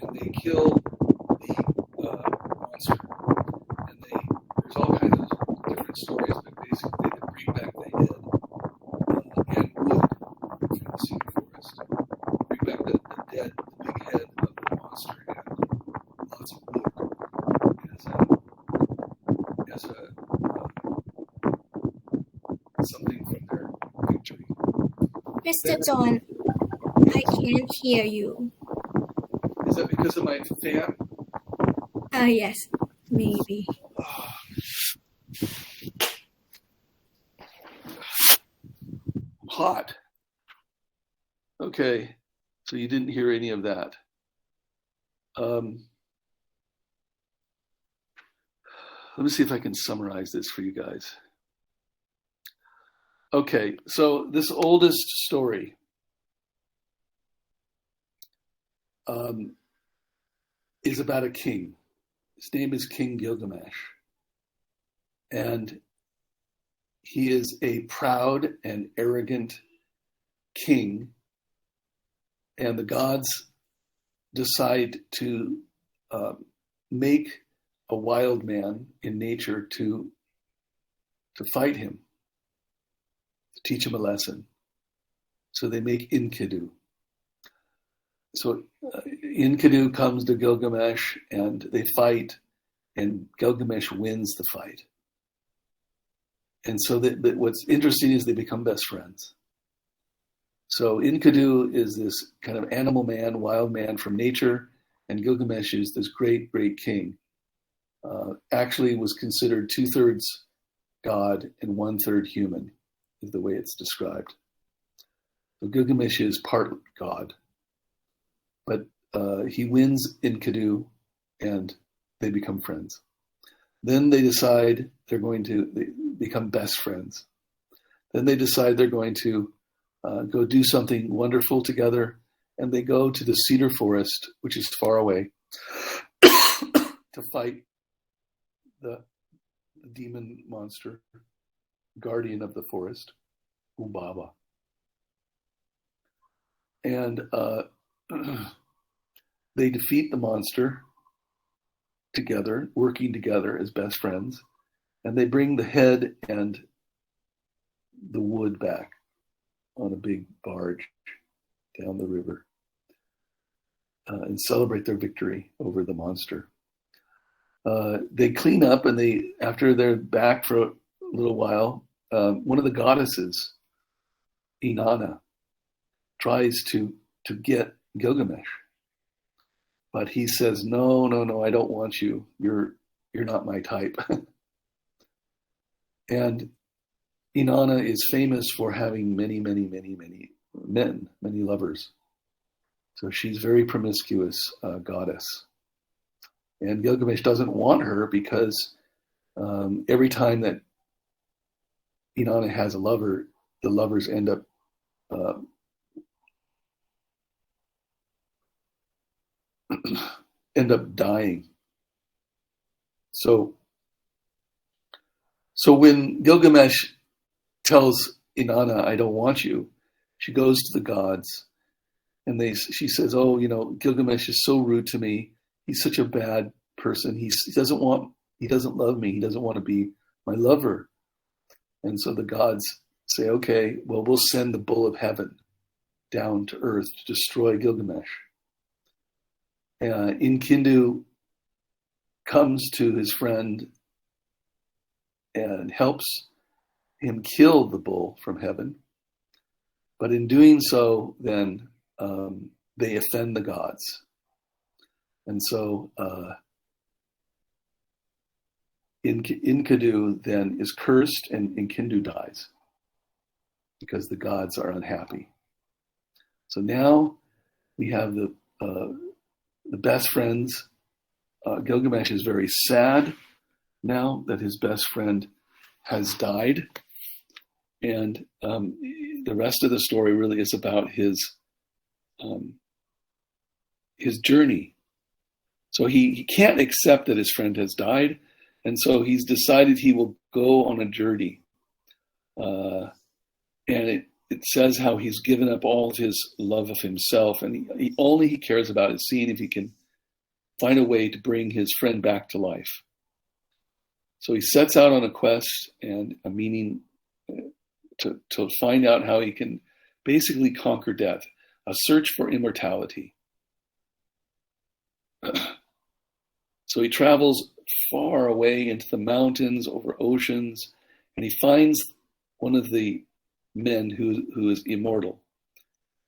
and they kill the monster. And there's all kinds of different stories, but basically they bring back the head and wood from the cedar forest. Bring back the dead, the big head of the monster and lots of wood as a something from their victory. Mr. John, I can't hear you. Is that because of my fan? Yes, maybe. Hot. Okay, so you didn't hear any of that. Let me see if I can summarize this for you guys. Okay, so this oldest story is about a king. His name is King Gilgamesh. And he is a proud and arrogant king. And the gods decide to make a wild man in nature to fight him, to teach him a lesson. So they make Enkidu. So Enkidu comes to Gilgamesh and they fight, and Gilgamesh wins the fight. And so what's interesting is they become best friends. So Enkidu is this kind of animal man, wild man from nature, and Gilgamesh is this great, great king. Actually was considered 2/3 God and 1/3 human, is the way it's described. So Gilgamesh is part God. But he wins Enkidu, and they become friends. Then they decide they become best friends. Then they decide they're going to go do something wonderful together, and they go to the cedar forest, which is far away, to fight the demon monster, guardian of the forest, Humbaba. And they defeat the monster together, working together as best friends, and they bring the head and the wood back on a big barge down the river and celebrate their victory over the monster. They clean up, and after they're back for a little while, one of the goddesses, Inanna, tries to get Gilgamesh. But he says, no, I don't want you. You're not my type. And Inanna is famous for having many, many, many, many men, many lovers. So she's a very promiscuous goddess. And Gilgamesh doesn't want her because every time that Inanna has a lover, the lovers end up dying. So when Gilgamesh tells Inanna, I don't want you, she goes to the gods, and she says, oh, Gilgamesh is so rude to me. He's such a bad person. He doesn't love me. He doesn't want to be my lover. And so the gods say, okay, well, we'll send the bull of heaven down to earth to destroy Gilgamesh. Enkidu comes to his friend and helps him kill the bull from heaven. But in doing so, then they offend the gods. And so Enkidu then is cursed, and Enkidu dies because the gods are unhappy. So now we have the best friends. Gilgamesh is very sad now that his best friend has died. And the rest of the story really is about his journey. So he can't accept that his friend has died, and so he's decided he will go on a journey. And it says how he's given up all of his love of himself, and he cares about is seeing if he can find a way to bring his friend back to life. So he sets out on a quest and a meaning to find out how he can basically conquer death, a search for immortality. So he travels far away into the mountains, over oceans, and he finds one of the men who is immortal.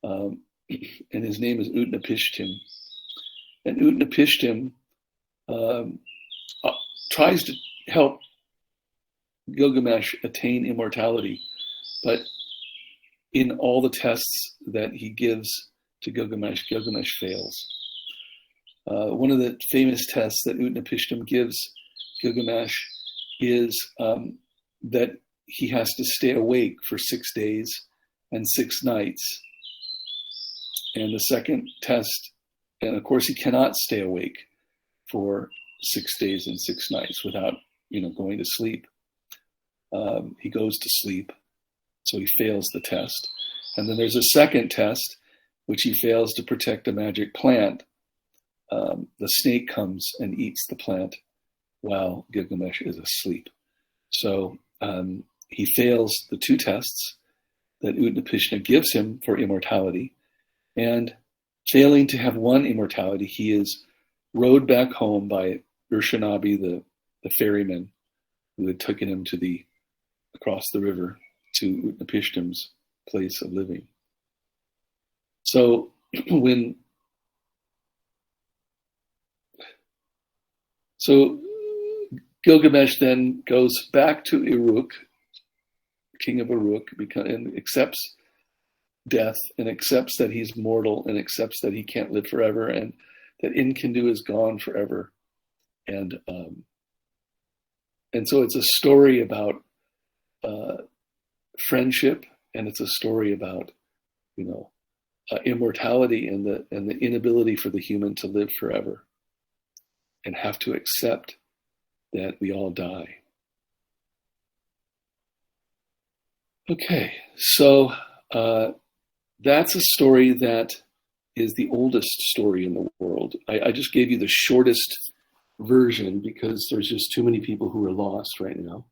And his name is Utnapishtim. And Utnapishtim tries to help Gilgamesh attain immortality, but in all the tests that he gives to Gilgamesh, Gilgamesh fails. One of the famous tests that Utnapishtim gives Gilgamesh is that he has to stay awake for 6 days and 6 nights. And the second test And of course, he cannot stay awake for 6 days and 6 nights without, going to sleep. He goes to sleep, so he fails the test. And then there's a second test, which he fails to protect the magic plant. The snake comes and eats the plant while Gilgamesh is asleep. So he fails the 2 tests that Utnapishna gives him for immortality. And failing to have one immortality, he is rowed back home by Urshanabi, the ferryman, who had taken him across the river to Utnapishtim's place of living. So Gilgamesh then goes back to Uruk, king of Uruk, and accepts death, and accepts that he's mortal, and accepts that he can't live forever, and that Enkidu is gone forever. And so it's a story about friendship, and it's a story about immortality and the inability for the human to live forever, and have to accept that we all die. Okay, so that's a story that is the oldest story in the world. I just gave you the shortest version because there's just too many people who are lost right now.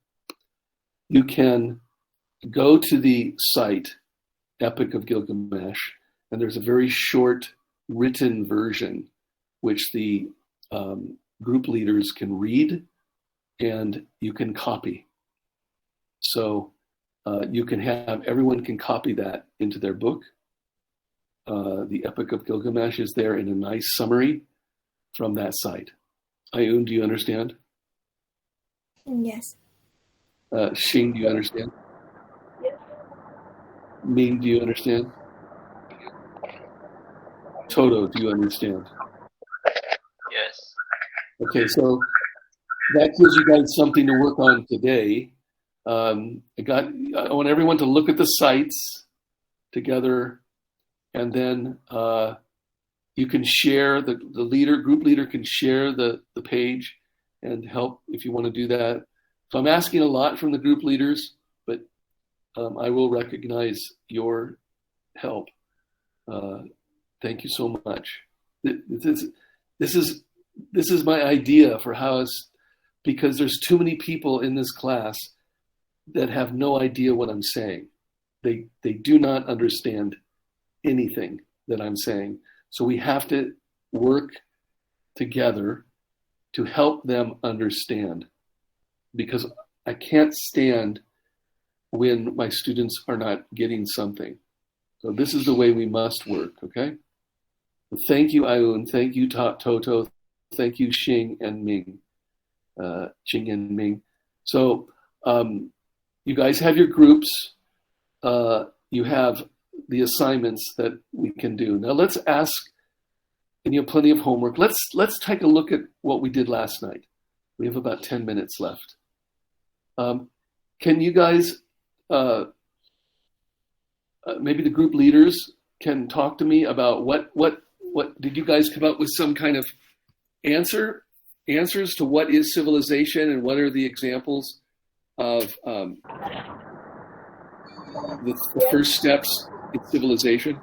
You can go to the site, Epic of Gilgamesh, and there's a very short written version which the group leaders can read and you can copy. So everyone can copy that into their book. The Epic of Gilgamesh is there in a nice summary from that site. Ayun, do you understand? Yes. Xing, do you understand? Yes. Ming, do you understand? Toto, do you understand? Yes. Okay, so that gives you guys something to work on today. I want everyone to look at the sites together, and then you can share, the group leader can share the page and help if you want to do that. So I'm asking a lot from the group leaders, but I will recognize your help. Thank you so much. This is my idea for how because there's too many people in this class that have no idea what I'm saying. They do not understand anything that I'm saying. So we have to work together to help them understand, because I can't stand when my students are not getting something. So this is the way we must work, okay? Thank you, Ayun. Thank you, Toto. Thank you, Xing and Ming. Xing and Ming. So you guys have your groups. You have the assignments that we can do. Now let's ask, and you have plenty of homework. Let's take a look at what we did last night. We have about 10 minutes left. Can you guys, maybe the group leaders can talk to me about what did you guys come up with some kind of answers to what is civilization and what are the examples of the first steps in civilization?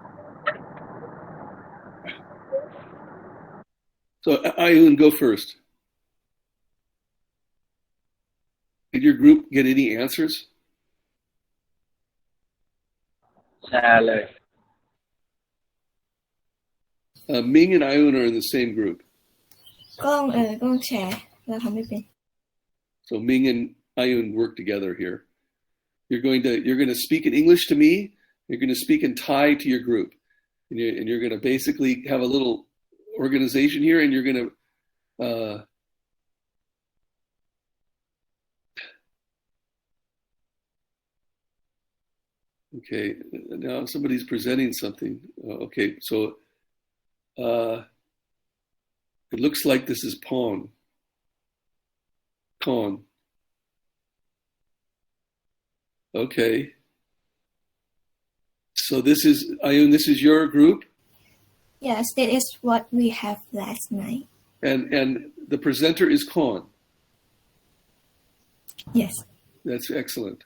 So Ayun, go first. Did your group get any answers? Ming and Ayun are in the same group. กล้องแชร์เราทำไม่เป็น So Ming and Ayun work together here. You're going to speak in English to me. You're going to speak in Thai to your group, and you're going to basically have a little organization here, and you're going to okay. Now somebody's presenting something. Okay, so it looks like this is pawn. Okay. So this is Ayun. This is your group. Yes, that is what we have last night. And the presenter is Khan. Yes. That's excellent.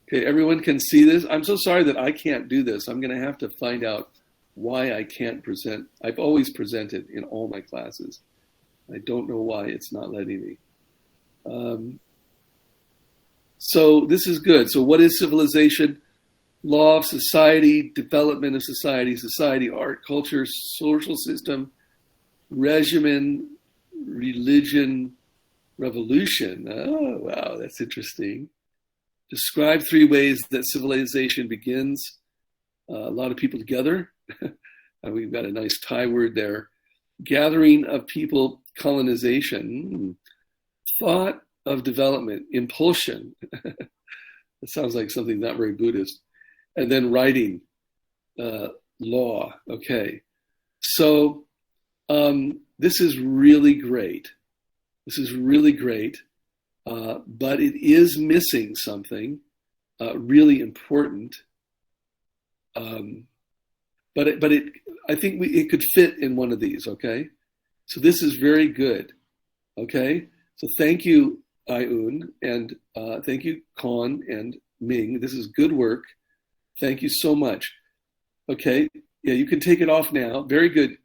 Okay, everyone can see this. I'm so sorry that I can't do this. I'm going to have to find out why I can't present. I've always presented in all my classes. I don't know why it's not letting me. So this is good. So what is civilization? Law of society, development of society, society, art, culture, social system, regimen, religion, revolution. Oh, wow, that's interesting. Describe 3 ways that civilization begins. A lot of people together. We've got a nice Thai word there. Gathering of people, colonization. Thought of development, impulsion. That sounds like something not very Buddhist. And then writing, law. Okay. So this is really great. This is really great. But it is missing something really important. But I think it could fit in one of these. Okay. So this is very good. Okay. So thank you, Ai-un, and thank you, Khan and Ming. This is good work. Thank you so much. Okay, yeah, you can take it off now. Very good.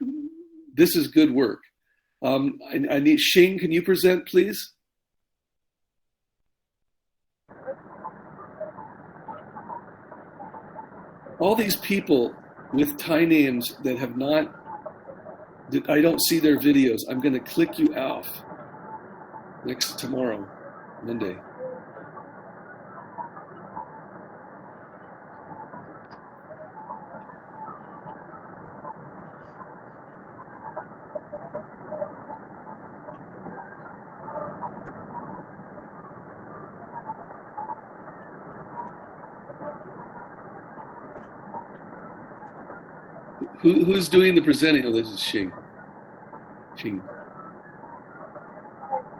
This is good work. I need Xing. Can you present, please? All these people with Thai names that have not, I don't see their videos. I'm going to click you off tomorrow, Monday. Who's doing the presenting? Oh, this is Xing. Xing.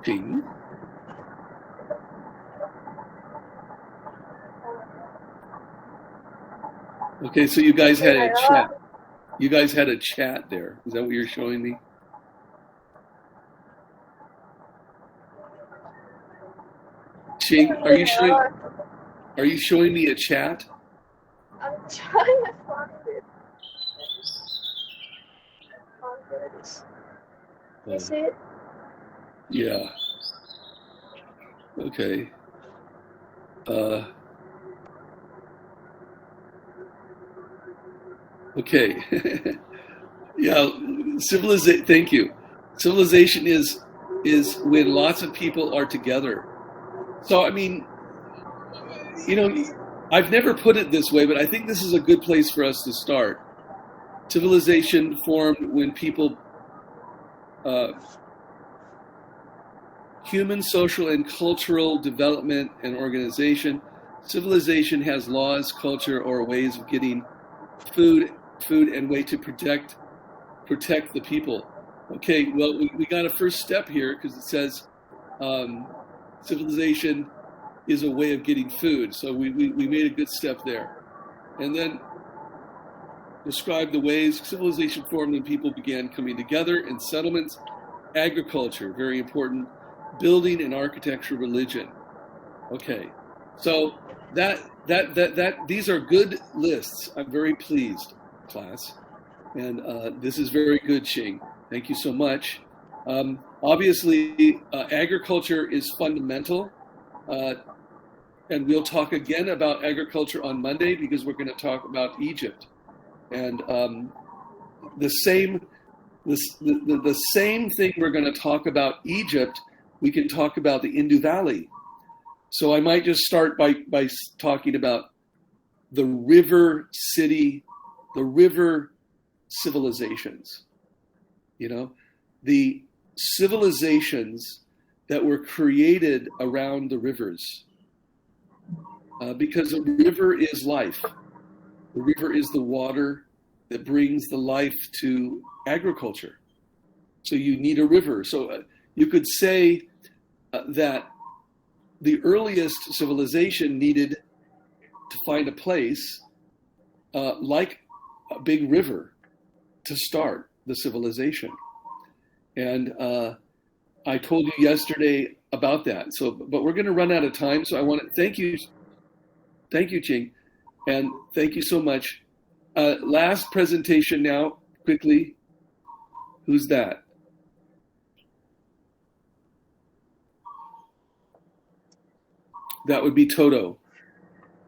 Xing. Okay, so you guys had a chat. You guys had a chat there. Is that what you're showing me? Xing, are you showing me a chat? I'm trying to find it. Is it? Yeah. Okay. Okay. Yeah. Thank you. Civilization is when lots of people are together. So I mean, I've never put it this way, but I think this is a good place for us to start. Civilization formed when people, human, social, and cultural development and organization. Civilization has laws, culture, or ways of getting food, and way to protect the people. Okay, well, we got a first step here because it says civilization is a way of getting food. So we made a good step there. And then describe the ways civilization formed when people began coming together in settlements, agriculture, very important, building and architecture, religion. Okay, so that these are good lists. I'm very pleased, class, and this is very good, Xing. Thank you so much. Obviously, agriculture is fundamental, and we'll talk again about agriculture on Monday because we're going to talk about Egypt. And the same thing we're going to talk about Egypt, we can talk about the Indus Valley. So I might just start by talking about the river civilizations. The civilizations that were created around the rivers. Because the river is life. The river is the water that brings the life to agriculture. So you need a river. So you could say that the earliest civilization needed to find a place like a big river to start the civilization. And I told you yesterday about that. So, but we're going to run out of time. So I want to thank you, Ching, and thank you so much. Last presentation now, quickly. Who's that? That would be Toto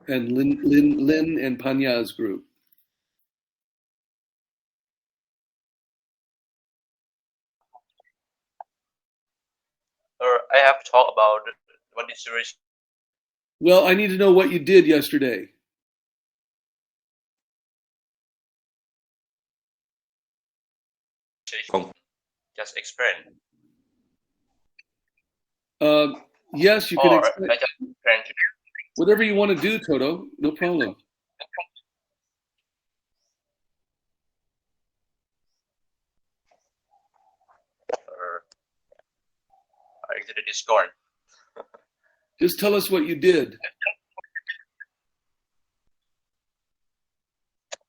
and Lin and Panya's group. I have talked about what is series. Well, I need to know what you did yesterday. Just explain. Yes, you can Or explain. I just explain to you. Whatever you want to do, Toto, no problem. I exited Discord. Just tell us what you did.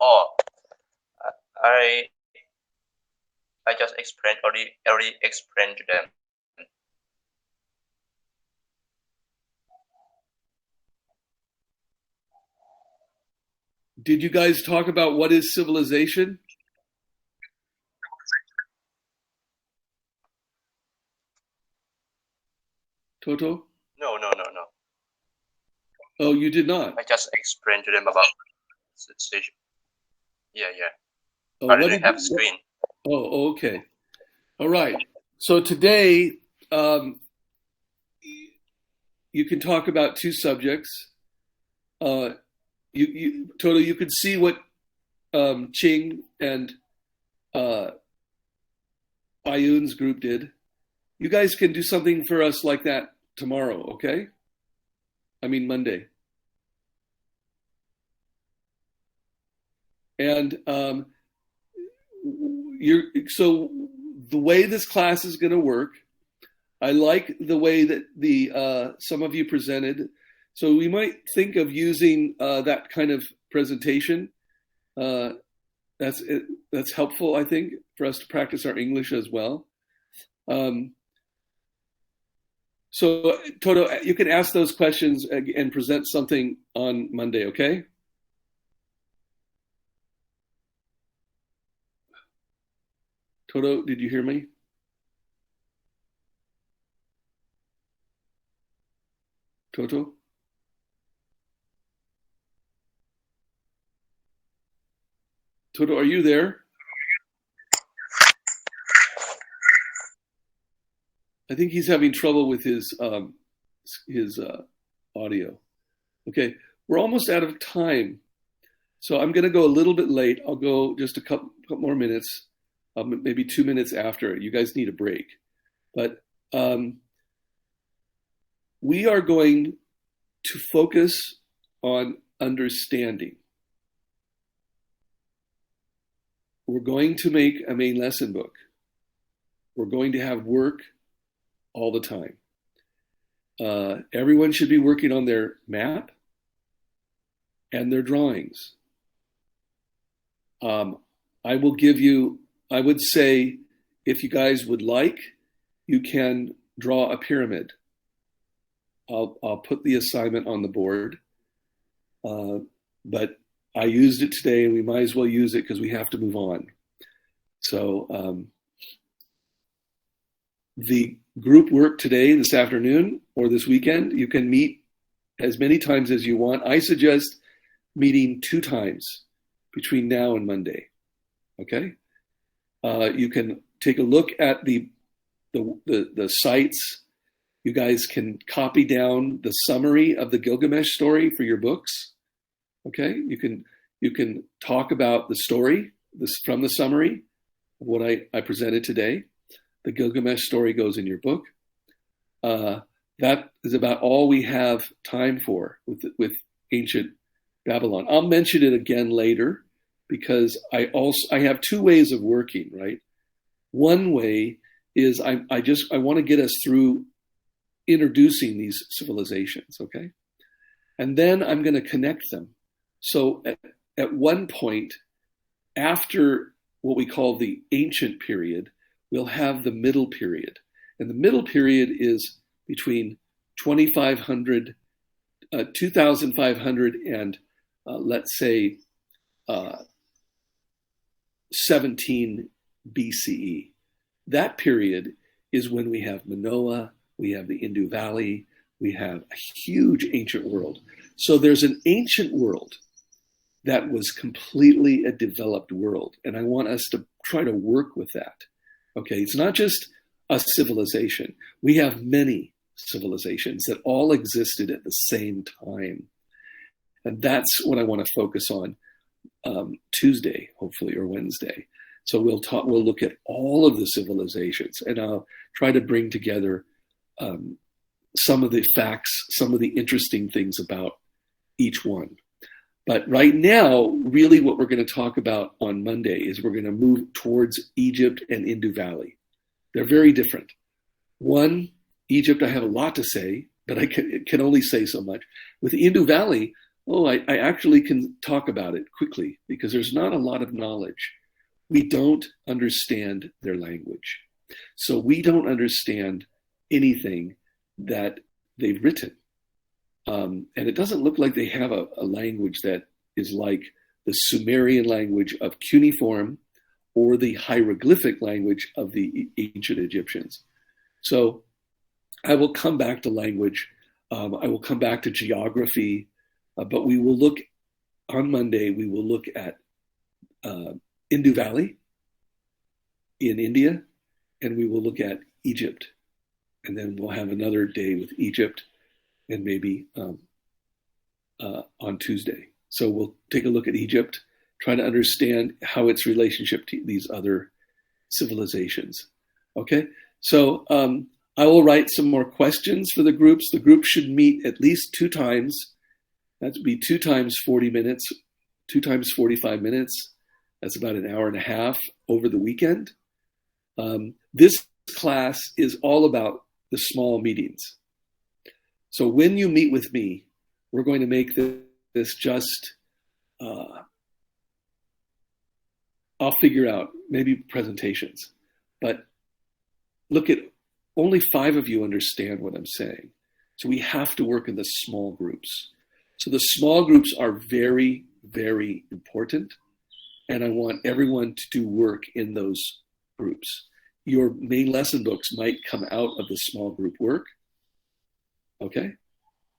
Oh, I just explained already explained to them. Did you guys talk about what is civilization? Toto? No. Oh, you did not. I just explained to them about situation. Yeah. Oh, I what didn't did have you- screen. Oh, okay. All right. So today, you can talk about two subjects. Toto, you can see what Ching and Ayun's group did. You guys can do something for us like that tomorrow, okay? I mean Monday. And so the way this class is going to work, I like the way that some of you presented. So we might think of using that kind of presentation. That's helpful, I think, for us to practice our English as well. So Toto, you can ask those questions and present something on Monday, okay? Toto, did you hear me? Toto? Toto, are you there? I think he's having trouble with his audio. Okay, we're almost out of time, so I'm going to go a little bit late. I'll go just a couple more minutes, maybe 2 minutes after. You guys need a break, but we are going to focus on understanding. We're going to make a main lesson book. We're going to have work all the time. Everyone should be working on their map and their drawings. I would say, if you guys would like, you can draw a pyramid. I'll put the assignment on the board. But I used it today, and we might as well use it because we have to move on. So the group work today, this afternoon, or this weekend, you can meet as many times as you want. I suggest meeting 2 times between now and Monday. Okay? You can take a look at the sites. You guys can copy down the summary of the Gilgamesh story for your books. Okay? You can talk about the story from the summary of what I presented today. The Gilgamesh story goes in your book. That is about all we have time for with ancient Babylon. I'll mention it again later because I have 2 ways of working, right? One way is I want to get us through introducing these civilizations, okay? And then I'm going to connect them. So at one point, after what we call the ancient period, we'll have the middle period. And the middle period is between 2500, 2500 and let's say 17 BCE. That period is when we have Manoah, we have the Indus Valley, we have a huge ancient world. So there's an ancient world that was completely a developed world. And I want us to try to work with that. Okay, it's not just a civilization. We have many civilizations that all existed at the same time. And that's what I want to focus on Tuesday, hopefully, or Wednesday. So we'll look at all of the civilizations, and I'll try to bring together some of the facts, some of the interesting things about each one. But right now, really what we're going to talk about on Monday is we're going to move towards Egypt and Indus Valley. They're very different. One, Egypt, I have a lot to say, but I can only say so much. With the Indus Valley, I actually can talk about it quickly because there's not a lot of knowledge. We don't understand their language. So we don't understand anything that they've written. And it doesn't look like they have a language that is like the Sumerian language of cuneiform or the hieroglyphic language of the ancient Egyptians. So I will come back to language. I will come back to geography, but we will look on Monday, we will look at Indus Valley in India, and we will look at Egypt. And then we'll have another day with Egypt and maybe on Tuesday. So we'll take a look at Egypt, try to understand how its relationship to these other civilizations. Okay, so I will write some more questions for the groups. The group should meet at least 2 times. That would be 2 times 40 minutes, 2 times 45 minutes. That's about an hour and a half over the weekend. This class is all about the small meetings. So when you meet with me, we're going to make this just, I'll figure out maybe presentations, but look at only 5 of you understand what I'm saying. So we have to work in the small groups. So the small groups are very, very important. And I want everyone to do work in those groups. Your main lesson books might come out of the small group work. Okay?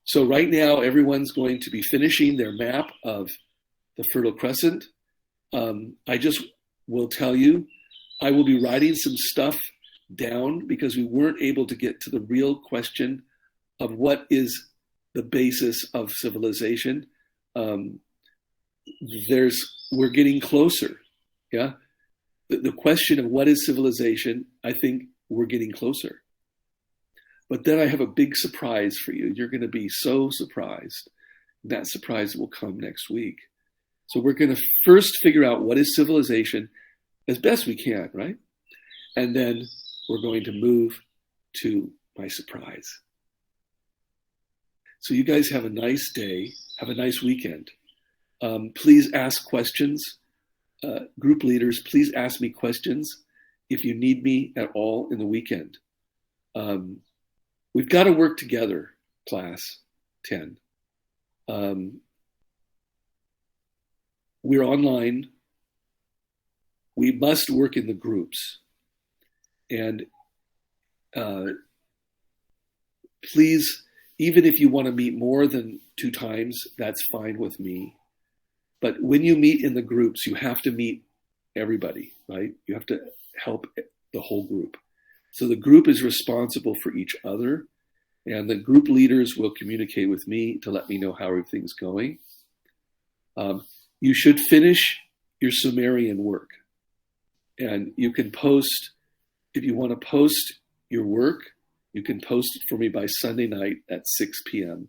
So right now, everyone's going to be finishing their map of the Fertile Crescent. I just will tell you, I will be writing some stuff down because we weren't able to get to the real question of what is the basis of civilization. We're getting closer. Yeah. The question of what is civilization, I think we're getting closer. But then I have a big surprise for you. You're going to be so surprised. That surprise will come next week. So we're going to first figure out what is civilization as best we can, right? And then we're going to move to my surprise. So you guys have a nice day. Have a nice weekend. Please ask questions. Group leaders, please ask me questions if you need me at all in the weekend. We've got to work together, class 10. We're online. We must work in the groups. And please, even if you want to meet more than 2 times, that's fine with me. But when you meet in the groups, you have to meet everybody, right? You have to help the whole group. So the group is responsible for each other, and the group leaders will communicate with me to let me know how everything's going. You should finish your Sumerian work. And you can post, if you want to post your work, you can post it for me by Sunday night at 6 p.m.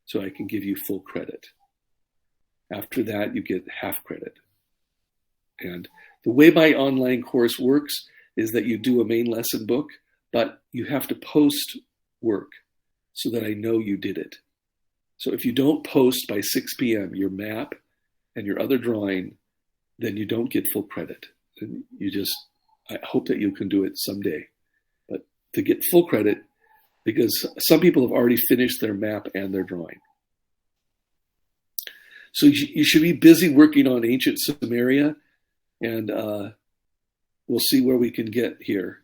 so I can give you full credit. After that, you get half credit. And the way my online course works is that you do a main lesson book, but you have to post work so that I know you did it. So if you don't post by 6 p.m. your map and your other drawing, then you don't get full credit. And I hope that you can do it someday. But to get full credit, because some people have already finished their map and their drawing. So you should be busy working on ancient Sumeria, and we'll see where we can get here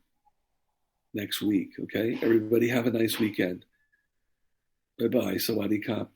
next week. Okay, everybody have a nice weekend. Bye bye. Sawadee Kap.